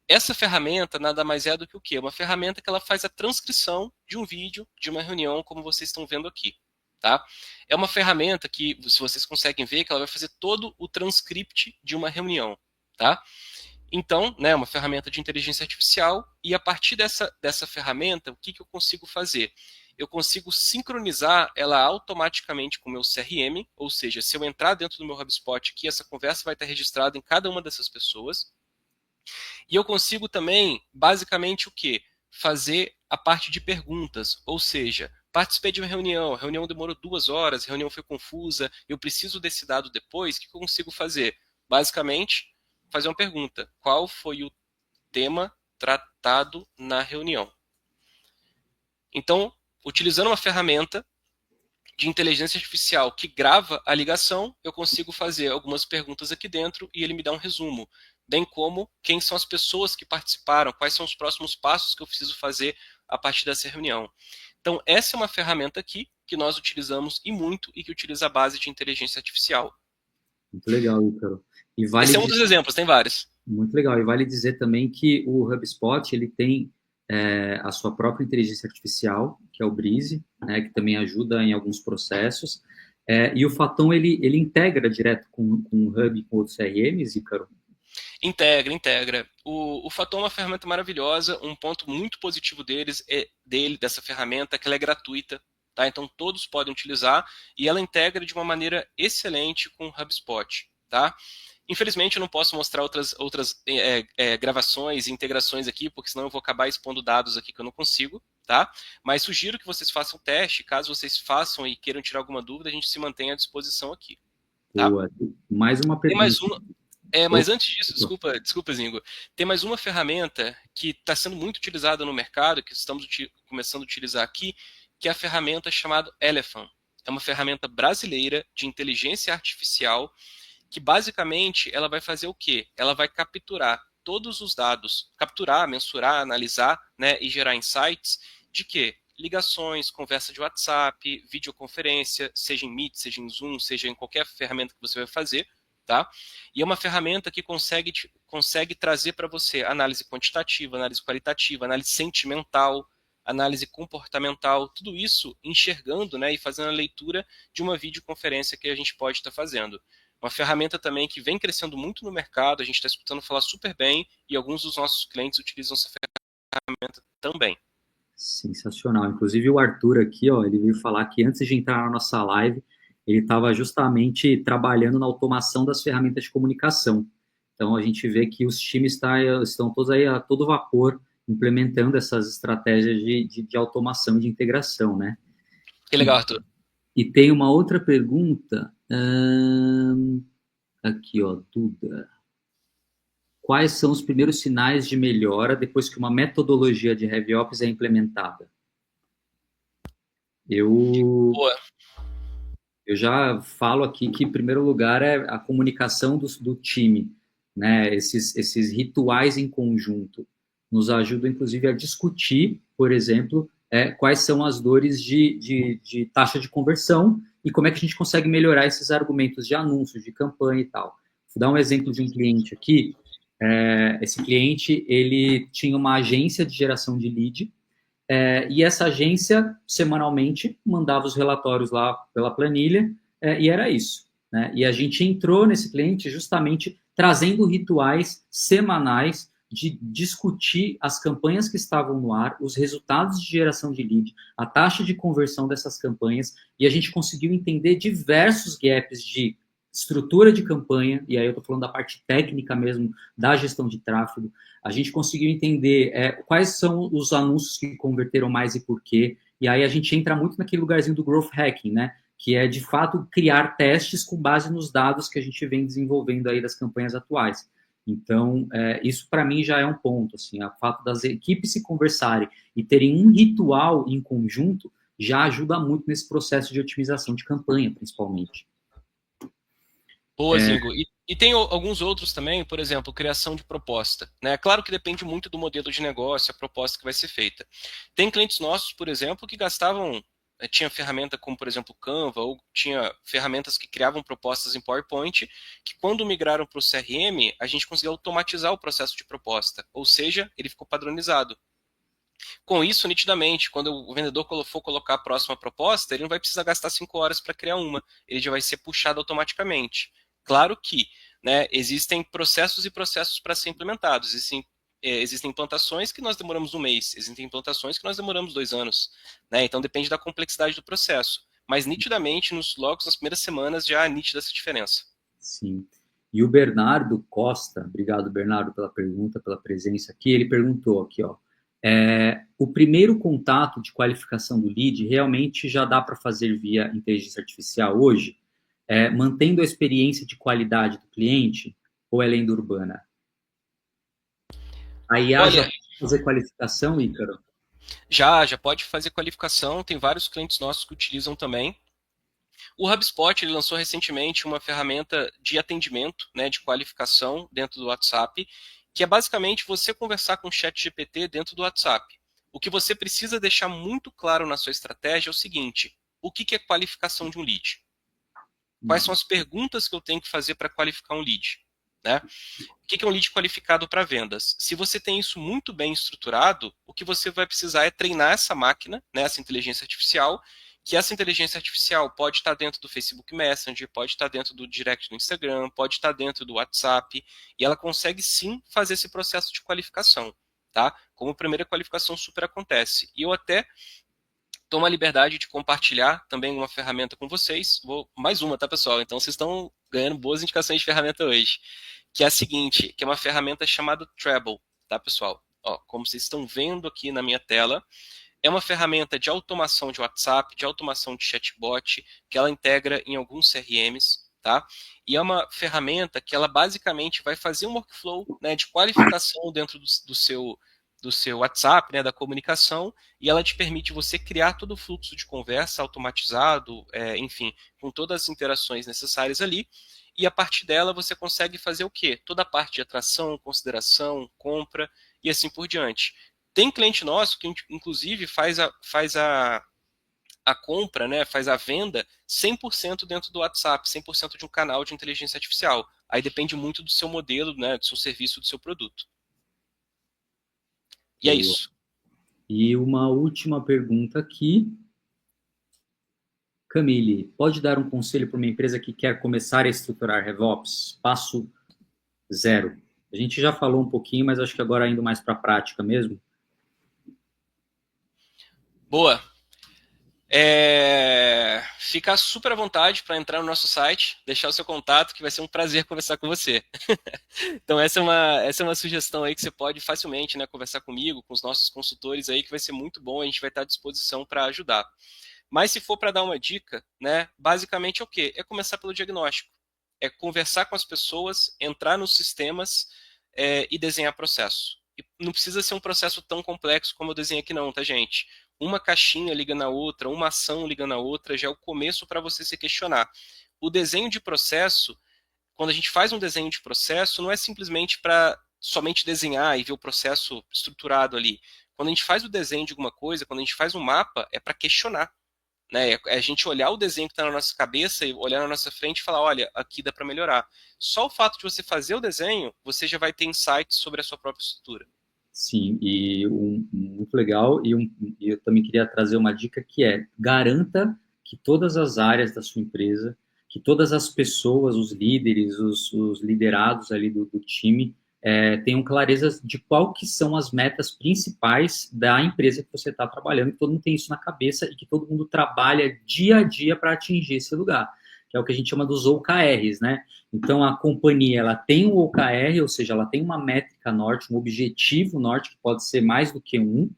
S1: Essa ferramenta nada mais é do que o quê? Uma ferramenta que ela faz a transcrição de um vídeo, de uma reunião, como vocês estão vendo aqui. Tá? É uma ferramenta que, se vocês conseguem ver, que ela vai fazer todo o transcript de uma reunião. Tá? Então, né, uma ferramenta de inteligência artificial, e a partir dessa ferramenta, o que eu consigo fazer? Eu consigo sincronizar ela automaticamente com o meu CRM, ou seja, se eu entrar dentro do meu HubSpot aqui, essa conversa vai estar registrada em cada uma dessas pessoas. E eu consigo também, basicamente, o quê? Fazer a parte de perguntas, ou seja, participei de uma reunião, a reunião demorou 2 horas, a reunião foi confusa, eu preciso desse dado depois, o que eu consigo fazer? Basicamente, fazer uma pergunta. Qual foi o tema tratado na reunião? Então, utilizando uma ferramenta de inteligência artificial que grava a ligação, eu consigo fazer algumas perguntas aqui dentro e ele me dá um resumo, bem como quem são as pessoas que participaram, quais são os próximos passos que eu preciso fazer a partir dessa reunião. Então, essa é uma ferramenta aqui que nós utilizamos e muito e que utiliza a base de inteligência artificial.
S2: Muito legal, Ícaro.
S1: Esse é um dos exemplos, tem vários.
S2: Muito legal. E vale dizer também que o HubSpot ele tem a sua própria inteligência artificial, que é o Breeze, né, que também ajuda em alguns processos. E o Faton, ele integra direto com o Hub e com outros CRMs, Ícaro?
S1: Integra. O Faton é uma ferramenta maravilhosa. Um ponto muito positivo dessa ferramenta é que ela é gratuita. Tá? Então todos podem utilizar e ela integra de uma maneira excelente com o HubSpot. Tá? Infelizmente eu não posso mostrar outras gravações e integrações aqui, porque senão eu vou acabar expondo dados aqui que eu não consigo. Tá? Mas sugiro que vocês façam o teste. Caso vocês façam e queiram tirar alguma dúvida, a gente se mantém à disposição aqui. Tá?
S2: Boa. Mais uma pergunta.
S1: Tem mais uma. Mas antes disso, desculpa, Zingo. Tem mais uma ferramenta que está sendo muito utilizada no mercado, que estamos começando a utilizar aqui, que é a ferramenta chamada Elephant. É uma ferramenta brasileira de inteligência artificial que basicamente ela vai fazer o quê? Ela vai capturar todos os dados, capturar, mensurar, analisar, né, e gerar insights de quê? Ligações, conversa de WhatsApp, videoconferência, seja em Meet, seja em Zoom, seja em qualquer ferramenta que você vai fazer. Tá? E é uma ferramenta que consegue trazer para você análise quantitativa, análise qualitativa, análise sentimental, análise comportamental, tudo isso enxergando, né, e fazendo a leitura de uma videoconferência que a gente pode estar fazendo. Uma ferramenta também que vem crescendo muito no mercado, a gente está escutando falar super bem e alguns dos nossos clientes utilizam essa ferramenta também.
S2: Sensacional. Inclusive o Arthur aqui, ó, ele veio falar que antes de entrar na nossa live, ele estava justamente trabalhando na automação das ferramentas de comunicação. Então, a gente vê que os times estão todos aí a todo vapor implementando essas estratégias de automação e de integração, né?
S1: Que legal, Arthur.
S2: E tem uma outra pergunta, aqui, ó, Duda. Quais são os primeiros sinais de melhora depois que uma metodologia de RevOps é implementada?
S1: Boa.
S2: Eu já falo aqui que, em primeiro lugar, é a comunicação do time, né? Esses rituais em conjunto nos ajudam, inclusive, a discutir, por exemplo, quais são as dores de taxa de conversão e como é que a gente consegue melhorar esses argumentos de anúncios, de campanha e tal. Vou dar um exemplo de um cliente aqui. Esse cliente, ele tinha uma agência de geração de lead, e essa agência, semanalmente, mandava os relatórios lá pela planilha, e era isso. Né? E a gente entrou nesse cliente justamente trazendo rituais semanais de discutir as campanhas que estavam no ar, os resultados de geração de lead, a taxa de conversão dessas campanhas, e a gente conseguiu entender diversos gaps de estrutura de campanha, e aí eu estou falando da parte técnica mesmo, da gestão de tráfego. A gente conseguiu entender quais são os anúncios que converteram mais e por quê, e aí a gente entra muito naquele lugarzinho do growth hacking, né? Que é, de fato, criar testes com base nos dados que a gente vem desenvolvendo aí das campanhas atuais. Então, isso para mim já é um ponto, assim, o fato das equipes se conversarem e terem um ritual em conjunto já ajuda muito nesse processo de otimização de campanha, principalmente.
S1: Boa, Zingo. E tem alguns outros também, por exemplo, criação de proposta, né? Claro que depende muito do modelo de negócio, a proposta que vai ser feita. Tem clientes nossos, por exemplo, que gastavam, tinha ferramenta como, por exemplo, Canva, ou tinha ferramentas que criavam propostas em PowerPoint, que quando migraram para o CRM, a gente conseguiu automatizar o processo de proposta, ou seja, ele ficou padronizado. Com isso, nitidamente, quando o vendedor for colocar a próxima proposta, ele não vai precisar gastar 5 horas para criar uma, ele já vai ser puxado automaticamente. Claro que, né, existem processos e processos para ser implementados, existem implantações que nós demoramos um mês, existem implantações que nós demoramos 2 anos, né, então depende da complexidade do processo, mas nitidamente, logo nas primeiras semanas já há nítida essa diferença.
S2: Sim. E o Bernardo Costa, obrigado, Bernardo, pela pergunta, pela presença aqui, ele perguntou aqui, ó, o primeiro contato de qualificação do lead realmente já dá para fazer via inteligência artificial hoje, mantendo a experiência de qualidade do cliente, ou é lenda urbana? A IA já pode fazer qualificação, Ícaro?
S1: Já pode fazer qualificação, tem vários clientes nossos que utilizam também. O HubSpot ele lançou recentemente uma ferramenta de atendimento, né, de qualificação dentro do WhatsApp, que é basicamente você conversar com o ChatGPT dentro do WhatsApp. O que você precisa deixar muito claro na sua estratégia é o seguinte: o que é qualificação de um lead? Quais são as perguntas que eu tenho que fazer para qualificar um lead? Né? O que é um lead qualificado para vendas? Se você tem isso muito bem estruturado, o que você vai precisar é treinar essa máquina, né, essa inteligência artificial, que essa inteligência artificial pode estar dentro do Facebook Messenger, pode estar dentro do Direct do Instagram, pode estar dentro do WhatsApp, e ela consegue sim fazer esse processo de qualificação, tá? Como a primeira qualificação super acontece. E eu até tomo a liberdade de compartilhar também uma ferramenta com vocês, mais uma, tá, pessoal? Então vocês estão ganhando boas indicações de ferramenta hoje, que é a seguinte, que é uma ferramenta chamada Treble, tá, pessoal? Ó, como vocês estão vendo aqui na minha tela, é uma ferramenta de automação de WhatsApp, de automação de chatbot, que ela integra em alguns CRMs, tá? E é uma ferramenta que ela basicamente vai fazer um workflow, né, de qualificação dentro do seu WhatsApp, né, da comunicação, e ela te permite você criar todo o fluxo de conversa automatizado, enfim, com todas as interações necessárias ali, e a partir dela você consegue fazer o quê? Toda a parte de atração, consideração, compra e assim por diante. Tem cliente nosso que, inclusive, faz a compra, né, faz a venda 100% dentro do WhatsApp, 100% de um canal de inteligência artificial. Aí depende muito do seu modelo, né, do seu serviço, do seu produto. E é isso.
S2: E uma última pergunta aqui. Camille, pode dar um conselho para uma empresa que quer começar a estruturar RevOps? Passo 0. A gente já falou um pouquinho, mas acho que agora indo mais para a prática mesmo.
S1: Boa. Fica super à vontade para entrar no nosso site, deixar o seu contato, que vai ser um prazer conversar com você. Então essa é uma sugestão aí que você pode facilmente, né, conversar comigo, com os nossos consultores aí, que vai ser muito bom, a gente vai estar à disposição para ajudar. Mas se for para dar uma dica, né, basicamente é o quê? É começar pelo diagnóstico. É conversar com as pessoas, entrar nos sistemas e desenhar processo. E não precisa ser um processo tão complexo como eu desenhei aqui não, tá, gente? Uma caixinha liga na outra, uma ação liga na outra, já é o começo para você se questionar. O desenho de processo, quando a gente faz um desenho de processo, não é simplesmente para somente desenhar e ver o processo estruturado ali. Quando a gente faz o desenho de alguma coisa, quando a gente faz um mapa, é para questionar. Né? É a gente olhar o desenho que está na nossa cabeça e olhar na nossa frente e falar, olha, aqui dá para melhorar. Só o fato de você fazer o desenho, você já vai ter insights sobre a sua própria estrutura.
S2: Sim, e muito legal, e eu também queria trazer uma dica que garanta que todas as áreas da sua empresa, que todas as pessoas, os líderes, os liderados ali do time, tenham clareza de qual que são as metas principais da empresa que você está trabalhando, que todo mundo tem isso na cabeça e que todo mundo trabalha dia a dia para atingir esse lugar. que é o que a gente chama dos OKRs, né? Então, a companhia, ela tem um OKR, ou seja, ela tem uma métrica norte, um objetivo norte, que pode ser mais do que um,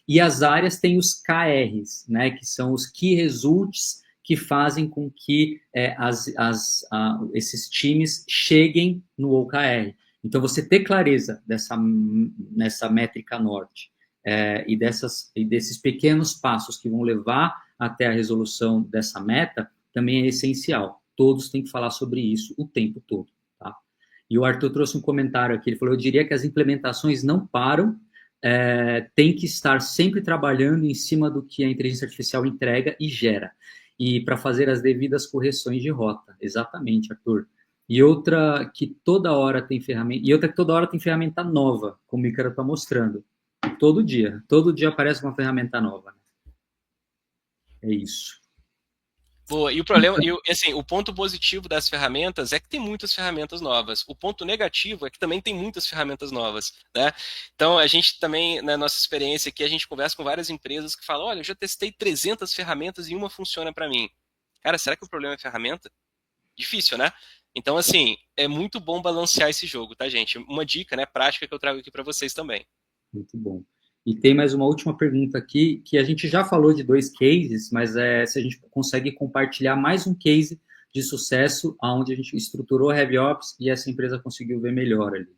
S2: e as áreas têm os KRs, né? Que são os Key Results, que fazem com que esses times cheguem no OKR. Então, você ter clareza nessa métrica norte e desses pequenos passos que vão levar até a resolução dessa meta, também é essencial. Todos têm que falar sobre isso o tempo todo. Tá? E o Arthur trouxe um comentário aqui, ele falou, eu diria que as implementações não param, tem que estar sempre trabalhando em cima do que a inteligência artificial entrega e gera. E para fazer as devidas correções de rota. Exatamente, Arthur. E outra que toda hora tem ferramenta nova, como o Ícaro está mostrando. Todo dia aparece uma ferramenta nova. É isso.
S1: Boa. E o problema, assim, o ponto positivo das ferramentas é que tem muitas ferramentas novas. O ponto negativo é que também tem muitas ferramentas novas, né? Então, a gente também, na nossa experiência aqui, a gente conversa com várias empresas que falam, olha, eu já testei 300 ferramentas e uma funciona para mim. Cara, será que o problema é a ferramenta? Difícil, né? Então, assim, é muito bom balancear esse jogo, tá, gente? Uma dica, né, prática que eu trago aqui para vocês também.
S2: Muito bom. E tem mais uma última pergunta aqui, que a gente já falou de 2 cases, mas se a gente consegue compartilhar mais um case de sucesso, onde a gente estruturou a HeavyOps e essa empresa conseguiu ver melhor ali.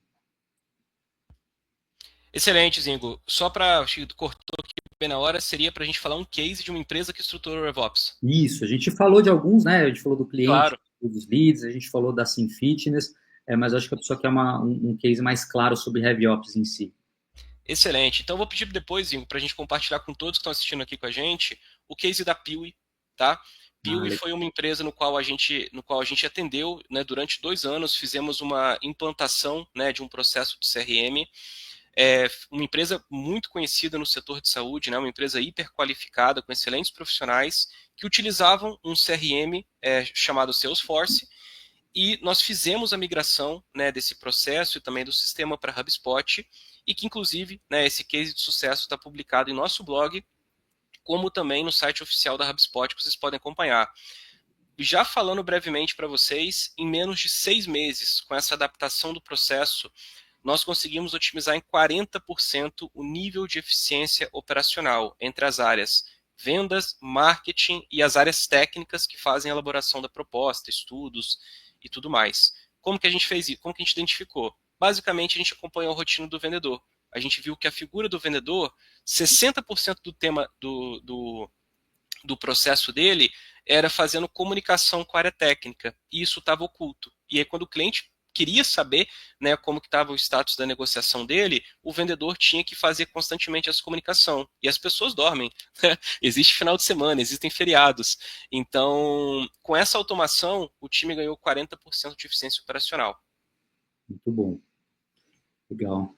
S1: Excelente, Zingo. Só para, cortou aqui bem na hora, seria para a gente falar um case de uma empresa que estruturou o RevOps.
S2: Isso, a gente falou de alguns, né? A gente falou do cliente,
S1: claro,
S2: dos leads, a gente falou da Sim Fitness, mas acho que a pessoa quer um case mais claro sobre HeavyOps em si.
S1: Excelente. Então, eu vou pedir depois, Zingo, para a gente compartilhar com todos que estão assistindo aqui com a gente o case da Piwi, tá? Piwi foi uma empresa no qual a gente atendeu, né, durante 2 anos, fizemos uma implantação, né, de um processo de CRM. Uma empresa muito conhecida no setor de saúde, né, uma empresa hiperqualificada, com excelentes profissionais, que utilizavam um CRM chamado Salesforce, e nós fizemos a migração, né, desse processo e também do sistema para HubSpot, e que, inclusive, né, esse case de sucesso está publicado em nosso blog, como também no site oficial da HubSpot, que vocês podem acompanhar. Já falando brevemente para vocês, em menos de 6 meses, com essa adaptação do processo, nós conseguimos otimizar em 40% o nível de eficiência operacional entre as áreas vendas, marketing e as áreas técnicas que fazem a elaboração da proposta, estudos e tudo mais. Como que a gente fez isso? Como que a gente identificou? Basicamente, a gente acompanhou a rotina do vendedor. A gente viu que a figura do vendedor, 60% do tema do processo dele era fazendo comunicação com a área técnica, e isso estava oculto. E aí, quando o cliente queria saber, né, como que estava o status da negociação dele, o vendedor tinha que fazer constantemente essa comunicação. E as pessoas dormem. Existe final de semana, existem feriados. Então, com essa automação, o time ganhou 40% de eficiência operacional.
S2: Muito bom. Legal.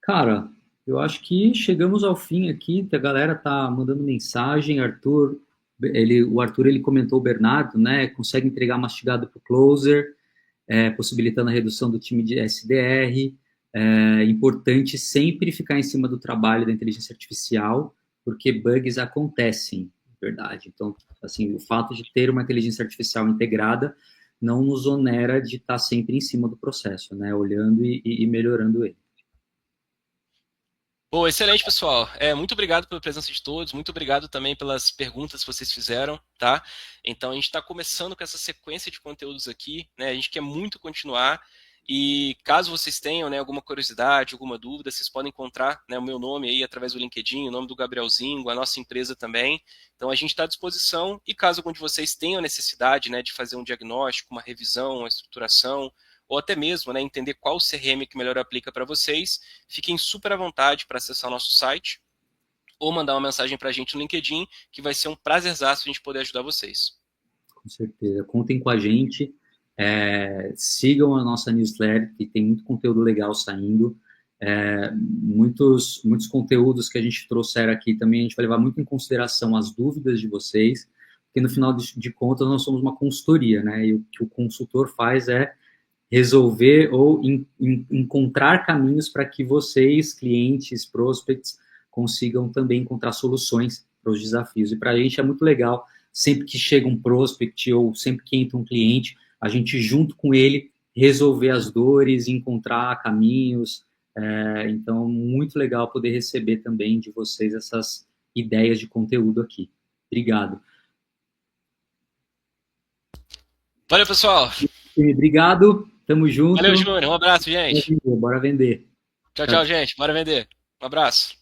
S2: Cara, eu acho que chegamos ao fim aqui, a galera tá mandando mensagem, o Arthur ele comentou o Bernardo, né, consegue entregar mastigado para o closer, possibilitando a redução do time de SDR. É importante sempre ficar em cima do trabalho da inteligência artificial, porque bugs acontecem, verdade. Então, assim, o fato de ter uma inteligência artificial integrada não nos onera de estar sempre em cima do processo, né, olhando e melhorando ele.
S1: Bom, excelente, pessoal. Muito obrigado pela presença de todos, muito obrigado também pelas perguntas que vocês fizeram, tá? Então, a gente está começando com essa sequência de conteúdos aqui, né? A gente quer muito continuar, e caso vocês tenham, né, alguma curiosidade, alguma dúvida, vocês podem encontrar, né, o meu nome aí através do LinkedIn, o nome do Gabrielzinho, a nossa empresa também. Então, a gente está à disposição, e caso algum de vocês tenham necessidade, né, de fazer um diagnóstico, uma revisão, uma estruturação, ou até mesmo, né, entender qual CRM que melhor aplica para vocês, fiquem super à vontade para acessar o nosso site ou mandar uma mensagem para a gente no LinkedIn, que vai ser um prazerzaço a gente poder ajudar vocês.
S2: Com certeza. Contem com a gente, sigam a nossa newsletter, que tem muito conteúdo legal saindo, muitos conteúdos que a gente trouxeram aqui também, a gente vai levar muito em consideração as dúvidas de vocês, porque no final de contas nós somos uma consultoria, né, e o que o consultor faz é resolver ou encontrar caminhos para que vocês, clientes, prospects, consigam também encontrar soluções para os desafios. E para a gente é muito legal sempre que chega um prospect ou sempre que entra um cliente, a gente junto com ele resolver as dores, encontrar caminhos. Então, muito legal poder receber também de vocês essas ideias de conteúdo aqui. Obrigado.
S1: Valeu, pessoal.
S2: Obrigado, tamo junto.
S1: Valeu, Júnior. Um abraço, gente.
S2: Bora vender.
S1: Tchau, tchau, gente. Bora vender. Um abraço.